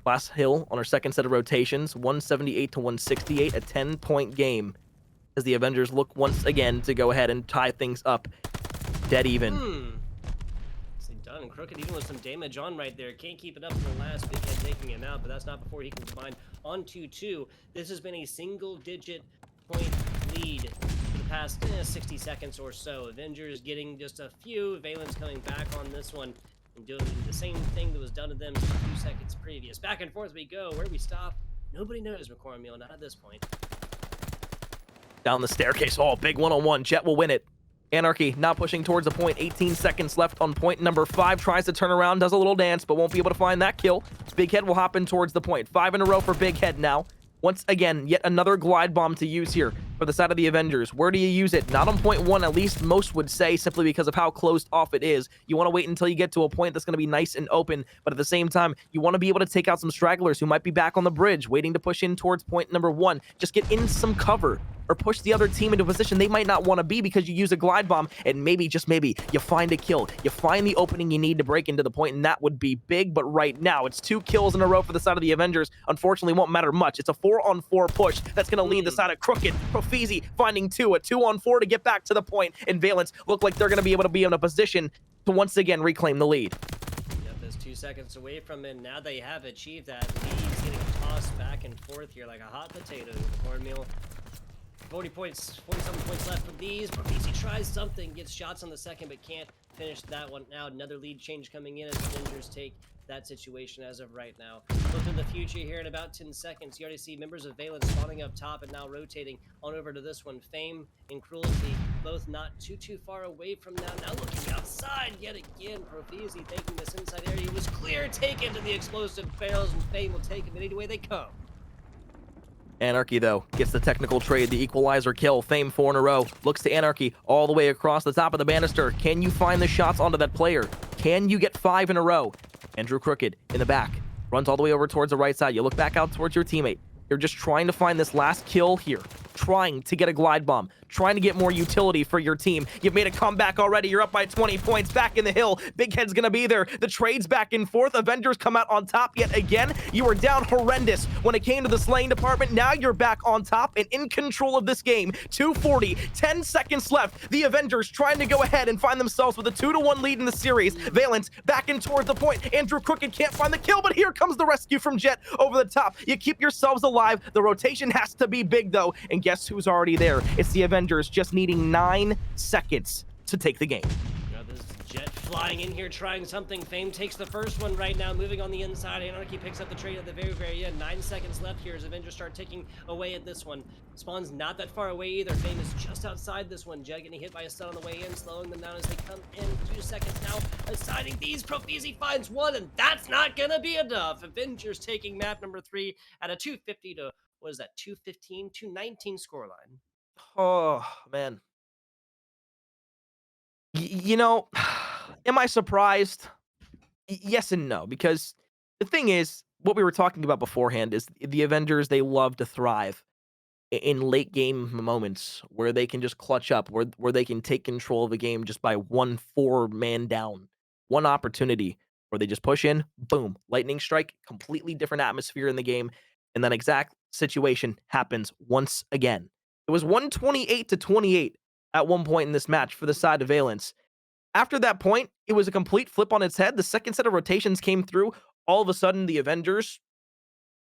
Glass Hill on her second set of rotations, 178 to 168, a 10-point game, as the Avengers look once again to go ahead and tie things up dead even. Nicely done. Crooked even with some damage on right there. Can't keep it up for the last. Big Head taking him out, but that's not before he can combine on 2-2. This has been a single-digit point lead for the past 60 seconds or so. Avengers getting just a few. Valence coming back on this one and doing the same thing that was done to them a few seconds previous. Back and forth we go. Where do we stop? Nobody knows, McCormick, not at this point. Down the staircase. Oh, big one-on-one. Jet will win it. Anarchy not pushing towards the point. 18 seconds left on point number 5. Tries to turn around, does a little dance, but won't be able to find that kill. Big Head will hop in towards the point. 5 in a row for Big Head now. Once again, yet another glide bomb to use here. for the side of the Avengers. Where do you use it? Not on point one, at least most would say, simply because of how closed off it is. You want to wait until you get to a point that's going to be nice and open, but at the same time, you want to be able to take out some stragglers who might be back on the bridge, waiting to push in towards point number one. Just get in some cover, or push the other team into a position they might not want to be because you use a glide bomb, and maybe, just maybe, you find a kill. You find the opening you need to break into the point, and that would be big, but right now, it's 2 kills in a row for the side of the Avengers. Unfortunately, won't matter much. It's a 4-on-4 push that's going to lead the side of Crooked. Profizi finding 2, a 2-on-4 to get back to the point, and Valence look like they're going to be able to be in a position to once again reclaim the lead. Yep, there's 2 seconds away from it. Now they have achieved that lead. He's getting tossed back and forth here like a hot potato in the cornmeal. 40 points, 47 points left for these. Profizi tries something, gets shots on the second, but can't finish that one out. Another lead change coming in as the Avengers take that situation as of right now. Look to the future here in about 10 seconds. You already see members of Valence spawning up top and now rotating on over to this one. Fame and Cruelty, both not too far away from now. Now looking outside yet again. Profizi taking this inside area. It was clear, taken to the explosive barrels, and Fame will take him any way they come. Anarchy, though, gets the technical trade, the equalizer kill. Fame 4 in a row. Looks to Anarchy all the way across the top of the banister. Can you find the shots onto that player? Can you get 5 in a row? Andrew Crooked in the back. Runs all the way over towards the right side. You look back out towards your teammate. You're just trying to find this last kill here. Trying to get a glide bomb. Trying to get more utility for your team. You've made a comeback already. You're up by 20 points. Back in the hill. Big Head's gonna be there. The trade's back and forth. Avengers come out on top yet again. You were down horrendous when it came to the slaying department. Now you're back on top and in control of this game. 2:40, 10 seconds left. The Avengers trying to go ahead and find themselves with a 2-1 lead in the series. Valence back in towards the point. Andrew Crooked can't find the kill, but here comes the rescue from Jet over the top. You keep yourselves alive. The rotation has to be big, though. And guess who's already there? It's the Avengers, just needing 9 seconds to take the game. Now this Jet flying in here, trying something. Fame takes the first one right now, moving on the inside. Anarchy picks up the trade at the very end. 9 seconds left here as Avengers start ticking away at this one. Spawn's not that far away either. Fame is just outside this one. Jet getting hit by a stun on the way in, slowing them down as they come in. 2 seconds now, assigning these. Profizi finds 1, and that's not gonna be enough. Avengers taking map number 3 at a 250 to, what is that, 215, 219 scoreline. Oh, man. You know, am I surprised? Yes and no, because the thing is, what we were talking about beforehand is the Avengers, they love to thrive in late game moments where they can just clutch up, where they can take control of the game just by one 4-man down, one opportunity where they just push in, boom, lightning strike, completely different atmosphere in the game, and that exact situation happens once again. It was 128-28 at one point in this match for the side of Valence. After that point, it was a complete flip on its head. The second set of rotations came through. All of a sudden, the Avengers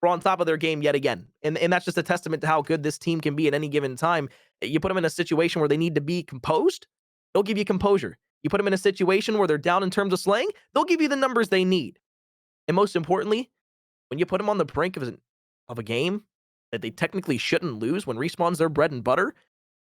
were on top of their game yet again. And that's just a testament to how good this team can be at any given time. You put them in a situation where they need to be composed, they'll give you composure. You put them in a situation where they're down in terms of slaying, they'll give you the numbers they need. And most importantly, when you put them on the brink of a game that they technically shouldn't lose, when Respawn's their bread and butter,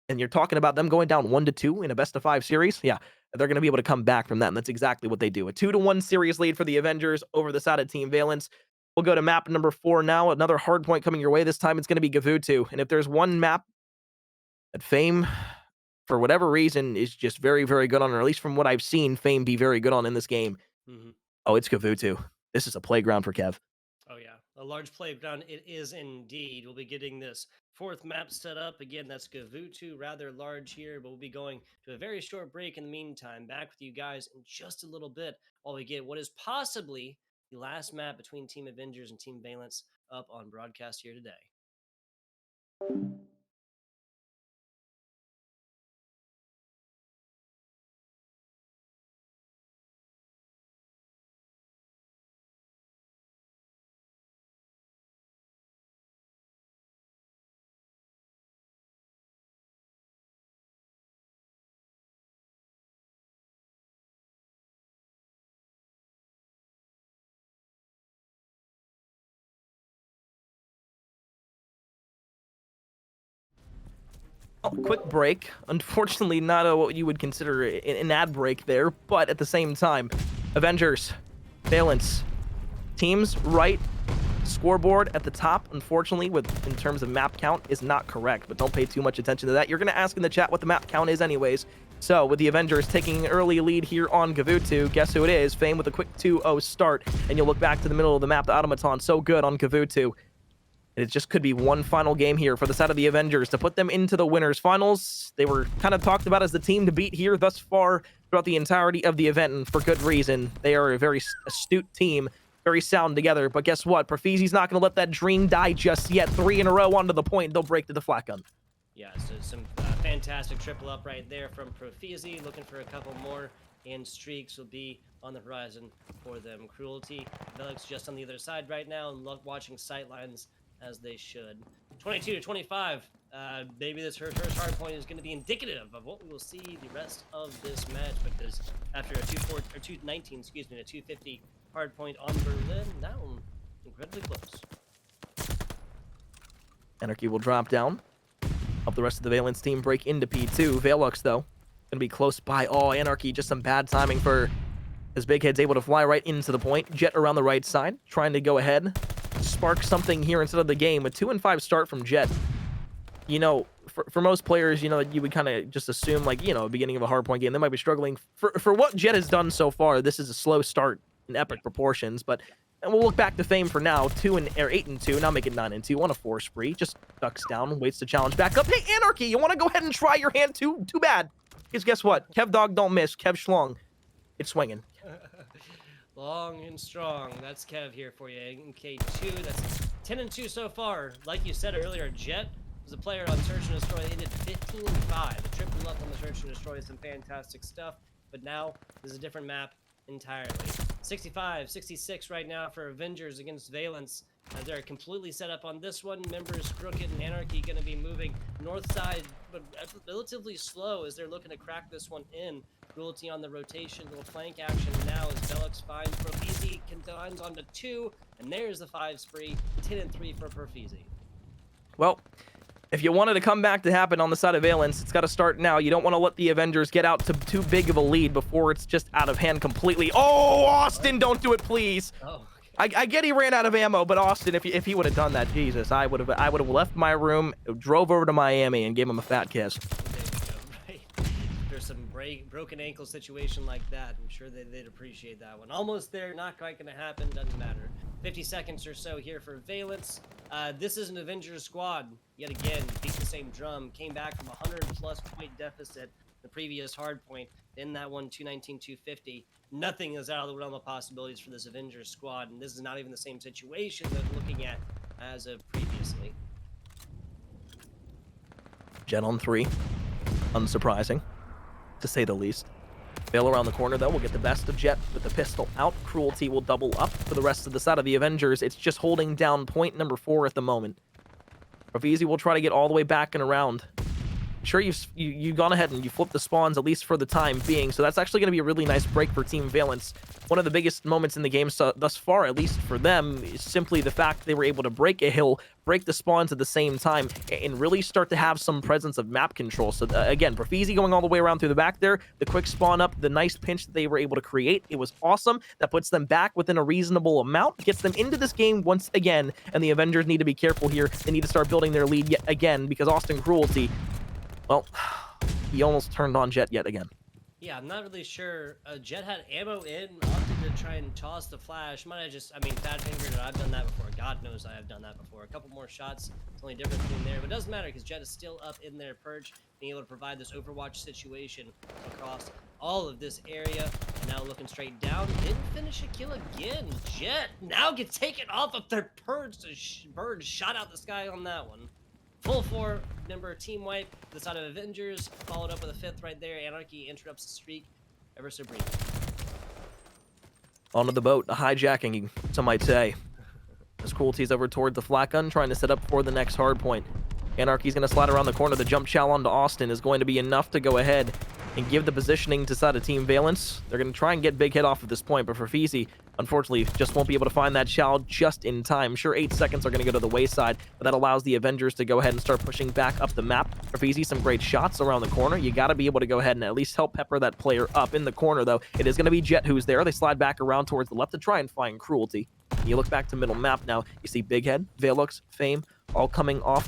and you're talking about them going down 1-2 in a best-of-5 series, yeah, they're going to be able to come back from that, and that's exactly what they do. A 2-1 series lead for the Avengers over the side of Team Valence. We'll go to map number 4 now. Another hard point coming your way. This time it's going to be Gavutu. And if there's one map that Fame, for whatever reason, is just very, very good on, or at least from what I've seen, Fame be very good on in this game, oh, it's Gavutu. This is a playground for Kev. Oh yeah, a large playground it is indeed. We'll be getting this 4th map set up. Again, that's Gavutu, rather large here, but we'll be going to a very short break in the meantime. Back with you guys in just a little bit while we get what is possibly the last map between Team Avengers and Team Valence up on broadcast here today. Quick break. Unfortunately, not what you would consider an ad break there, but at the same time, Avengers, Valence, teams right scoreboard at the top, unfortunately, in terms of map count, is not correct, but don't pay too much attention to that. You're going to ask in the chat what the map count is anyways. So, with the Avengers taking an early lead here on Gavutu, guess who it is? Fame with a quick 2-0 start, and you'll look back to the middle of the map. The Automaton, so good on Gavutu. It just could be one final game here for the side of the Avengers to put them into the winners finals. They were kind of talked about as the team to beat here thus far throughout the entirety of the event, and for good reason. They are a very astute team, very sound together. But guess what? Profizi's not going to let that dream die just yet. 3 in a row onto the point. They'll break to the flat gun. Yeah, so some fantastic triple up right there from Profizi. Looking for a couple more, and streaks will be on the horizon for them. Cruelty, Valence just on the other side right now, and watching sightlines as they should. 22-25. Maybe this first hard point is going to be indicative of what we will see the rest of this match, because after a 219, excuse me, a 250 hard point on Berlin, that one incredibly close. Anarchy will drop down. Help the rest of the Valence team break into P2. Valux, though, going to be close by. Oh, Anarchy, just some bad timing for his big head's able to fly right into the point. Jet around the right side, trying to go ahead, spark something here instead of the game. A 2-5 start from Jet. You know, for most players, you know, you would kind of just assume, like, you know, beginning of a hardpoint game, they might be struggling. For what Jet has done so far, this is a slow start in epic proportions, but and we'll look back to Fame for now. 8-2, now make it 9-2 on a 4 spree. Just ducks down, waits to challenge back up. Hey, Anarchy, you want to go ahead and try your hand too? Too bad. Because guess what? Kev Dog don't miss. Kev Schlong, it's swinging. Long and strong. That's Kev here for you. K2, that's 10-2 so far. Like you said earlier, Jet was a player on Search and Destroy. They did 15-5. The triple up on the Search and Destroy is some fantastic stuff. But now, this is a different map entirely. 65-66 right now for Avengers against Valence. They're completely set up on this one. Members Crooked and Anarchy going to be moving north side, but relatively slow as they're looking to crack this one in. Cruelty on the rotation, little flank action now as Velux finds Profizi, combines onto 2, and there's the 5 spree. 10-3 for Profizi. Well, if you wanted to come back to happen on the side of Valence, it's got to start now. You don't want to let the Avengers get out to too big of a lead before it's just out of hand completely. Oh, Austin, don't do it, please. Oh. I get he ran out of ammo, but Austin, if he would have done that, Jesus, I would have left my room, drove over to Miami, and gave him a fat kiss. There you go, right. There's some broken ankle situation like that. I'm sure they'd appreciate that one. Almost there, not quite going to happen, doesn't matter. 50 seconds or so here for Valence. This is an Avengers squad. Yet again, beat the same drum, came back from a 100+ point deficit the previous hard point, in that one 219-250. Nothing is out of the realm of possibilities for this Avengers squad, and this is not even the same situation that we're looking at as of previously. Jet on 3. Unsurprising, to say the least. Fail around the corner, though, will get the best of Jet with the pistol out. Cruelty will double up for the rest of the side of the Avengers. It's just holding down point number 4 at the moment. Profizi will try to get all the way back and around. Sure, you've gone ahead and you flipped the spawns, at least for the time being, so that's actually going to be a really nice break for Team Valence. One of the biggest moments in the game thus far, at least for them, is simply the fact they were able to break a hill, break the spawns at the same time, and really start to have some presence of map control. So again, Profizi going all the way around through the back there, the quick spawn up, the nice pinch that they were able to create, it was awesome. That puts them back within a reasonable amount, gets them into this game once again, and the Avengers need to be careful here. They need to start building their lead yet again, because Austin Cruelty, well, he almost turned on Jet yet again. Yeah, I'm not really sure. Jet had ammo in, opted to try and toss the flash. Might have just, I mean, fat fingered it. I've done that before. God knows I have done that before. A couple more shots. It's only difference between there, but it doesn't matter because Jet is still up in their perch, being able to provide this Overwatch situation across all of this area. And now looking straight down. Didn't finish a kill again. Jet now gets taken off of their perch. Bird shot out the sky on that one. Full 4-member team wipe. The side of Avengers followed up with a 5th right there. Anarchy interrupts the streak ever so briefly. Onto the boat, a hijacking, some might say. As Cruelty's over toward the flat gun, trying to set up for the next hard point. Anarchy's going to slide around the corner. The jump chow onto Austin is going to be enough to go ahead and give the positioning to side of Team Valence. They're going to try and get Big Hit off at this point, but for Feezy, unfortunately, just won't be able to find that child just in time. Sure, 8 seconds are going to go to the wayside, but that allows the Avengers to go ahead and start pushing back up the map. For Feezy, some great shots around the corner. You got to be able to go ahead and at least help pepper that player up. In the corner, though, it is going to be Jet who's there. They slide back around towards the left to try and find Cruelty. You look back to middle map now, you see Big Head, Valux, Fame, all coming off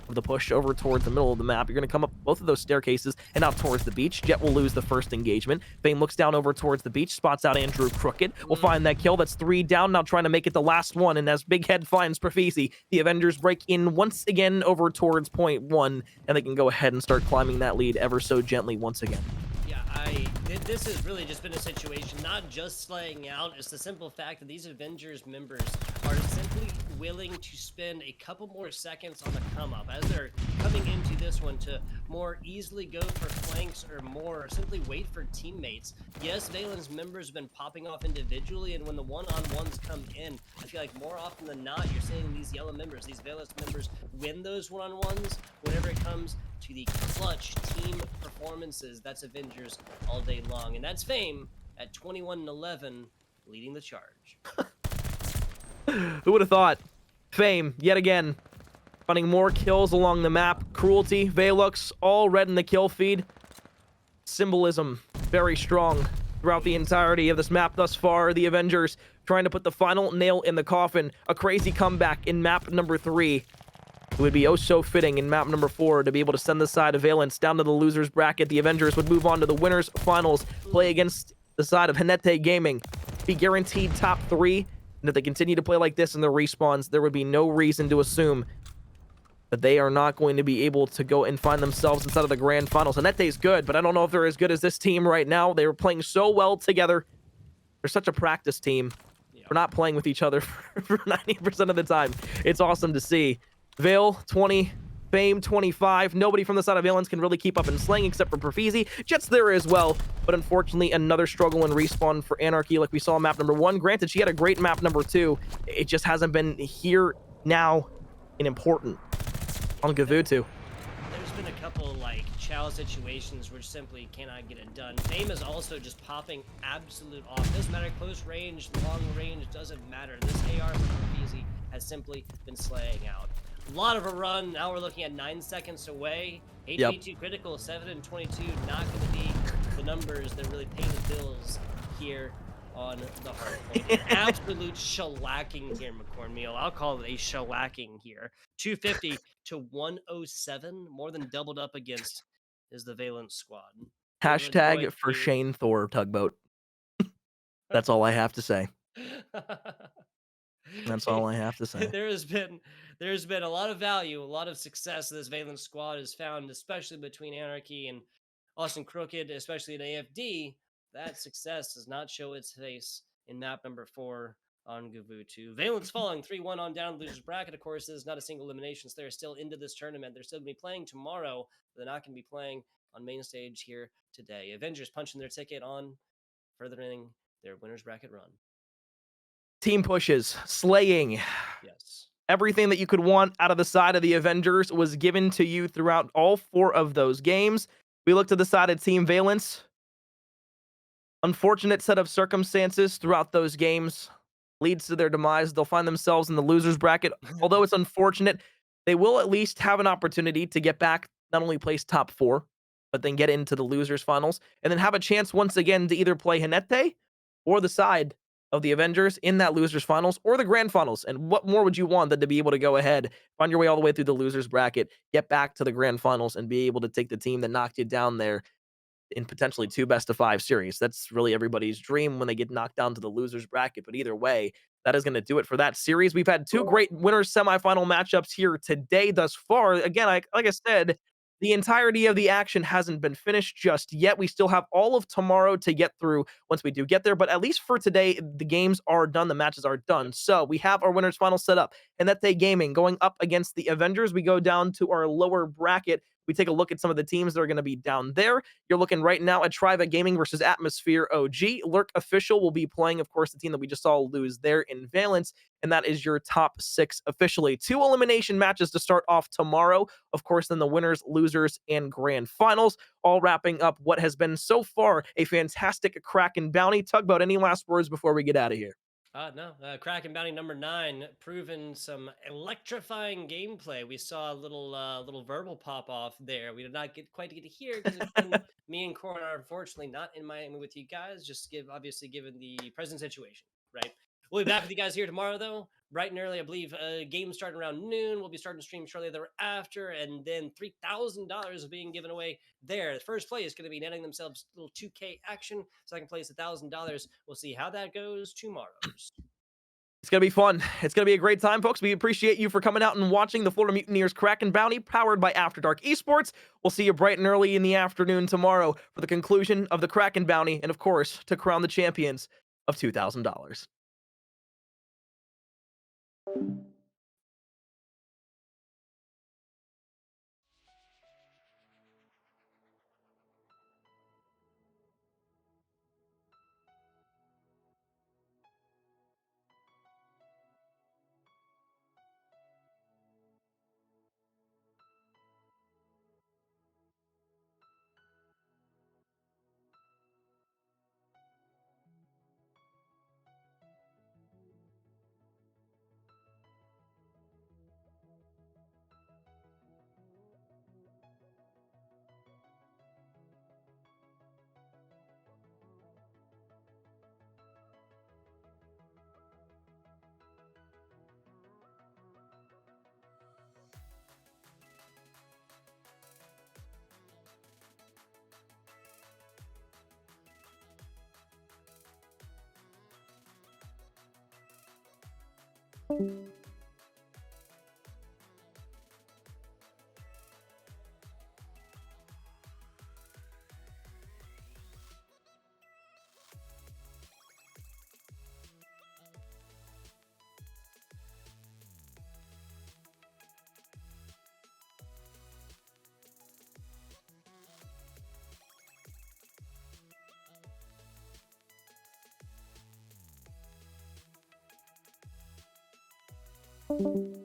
of the push over towards the middle of the map. You're going to come up both of those staircases and out towards the beach. Jet will lose the first engagement. Fame looks down over towards the beach, spots out Andrew Crooked. Will find that kill. That's 3 down, now trying to make it the last one. And as Big Head finds Profecy, the Avengers break in once again over towards point 1, and they can go ahead and start climbing that lead ever so gently once again. This has really just been a situation, not just slaying out. It's the simple fact that these Avengers members are simply willing to spend a couple more seconds on the come up as they're coming into this one to more easily go for flanks or more, or simply wait for teammates. Yes, Valence members have been popping off individually, and when the one-on-ones come in, I feel like more often than not, you're seeing these yellow members, these Valence members win those one-on-ones whenever it comes to the clutch team performances. That's Avengers all day long, and that's Fame at 21-11 leading the charge. Who would have thought? Fame, yet again, finding more kills along the map. Cruelty, Valux, all red in the kill feed. Symbolism, very strong throughout the entirety of this map thus far. The Avengers trying to put the final nail in the coffin. A crazy comeback in map number 3. It would be oh so fitting in map number 4 to be able to send the side of Valence down to the losers bracket. The Avengers would move on to the winners finals, play against the side of Hinete Gaming, be guaranteed top 3. And if they continue to play like this in their respawns, there would be no reason to assume that they are not going to be able to go and find themselves inside of the grand finals. Hinete is good, but I don't know if they're as good as this team right now. They were playing so well together. They're such a practice team. We're not playing with each other for 90% of the time. It's awesome to see. Vale, 20. Fame, 25. Nobody from the side of Valence can really keep up in slaying except for Profezy. Jet's there as well, but unfortunately another struggle in respawn for Anarchy like we saw in map number 1. Granted, she had a great map number 2. It just hasn't been here, now, and important on Gavutu. There's been a couple like Chow situations where simply cannot get it done. Fame is also just popping absolute off. Doesn't matter close range, long range, doesn't matter. This AR from Profezy has simply been slaying out. A lot of a run. Now we're looking at 9 seconds away. 8v2 critical, 7 and 22. Not going to be the numbers that really pay the bills here on the hard point. An absolute shellacking here, McCornmeal. I'll call it a shellacking here. 250 to 107, more than doubled up against is the Valence squad. Hashtag for Shane Thor tugboat. That's all I have to say. That's all I have to say. There's been a lot of value, a lot of success this Valence squad has found, especially between Anarchy and Austin Crooked, especially in AFD. That success does not show its face in map number 4 on Gavutu. Valence falling 3-1 on down losers bracket. Of course, is not a single elimination, so they're still into this tournament. They're still going to be playing tomorrow, but they're not going to be playing on main stage here today. Avengers punching their ticket on furthering their winners bracket run. Team pushes, slaying. Yes. Everything that you could want out of the side of the Avengers was given to you throughout all 4 of those games. We look to the side of Team Valence. Unfortunate set of circumstances throughout those games leads to their demise. They'll find themselves in the losers bracket. Although it's unfortunate, they will at least have an opportunity to get back, not only place top 4, but then get into the losers finals, and then have a chance once again to either play Hinete or the side of the Avengers in that losers finals or the grand finals. And what more would you want than to be able to go ahead, find your way all the way through the losers bracket, get back to the grand finals, and be able to take the team that knocked you down there in potentially 2 best-of-5 series. That's really everybody's dream when they get knocked down to the losers bracket. But either way, that is going to do it for that series. We've had 2 great winners semifinal matchups here today thus far. Again, like I said, the entirety of the action hasn't been finished just yet. We still have all of tomorrow to get through once we do get there. But at least for today, the games are done. The matches are done. So we have our winners final set up. And that's Gaming going up against the Avengers. We go down to our lower bracket. We take a look at some of the teams that are going to be down there. You're looking right now at Triva Gaming versus Atmosphere OG. Lurk Official will be playing, of course, the team that we just saw lose there in Valence. and that is your top 6 officially. 2 elimination matches to start off tomorrow. Of course, then the winners, losers, and grand finals, all wrapping up what has been so far a fantastic Kraken bounty. Tugboat, any last words before we get out of here? No. Kraken Bounty number 9, proven some electrifying gameplay. We saw a little verbal pop off there. We did not quite get to hear because again, me and Corin are unfortunately not in Miami with you guys. Just obviously given the present situation, right? We'll be back with you guys here tomorrow, though, bright and early. I believe game starting around noon. We'll be starting to stream shortly thereafter, and then $3,000 being given away there. The first play is going to be netting themselves a little 2K action. Second place, $1,000. We'll see how that goes tomorrow. It's going to be fun. It's going to be a great time, folks. We appreciate you for coming out and watching the Florida Mutineers Kraken Bounty, powered by After Dark Esports. We'll see you bright and early in the afternoon tomorrow for the conclusion of the Kraken Bounty, and of course, to crown the champions of $2,000. You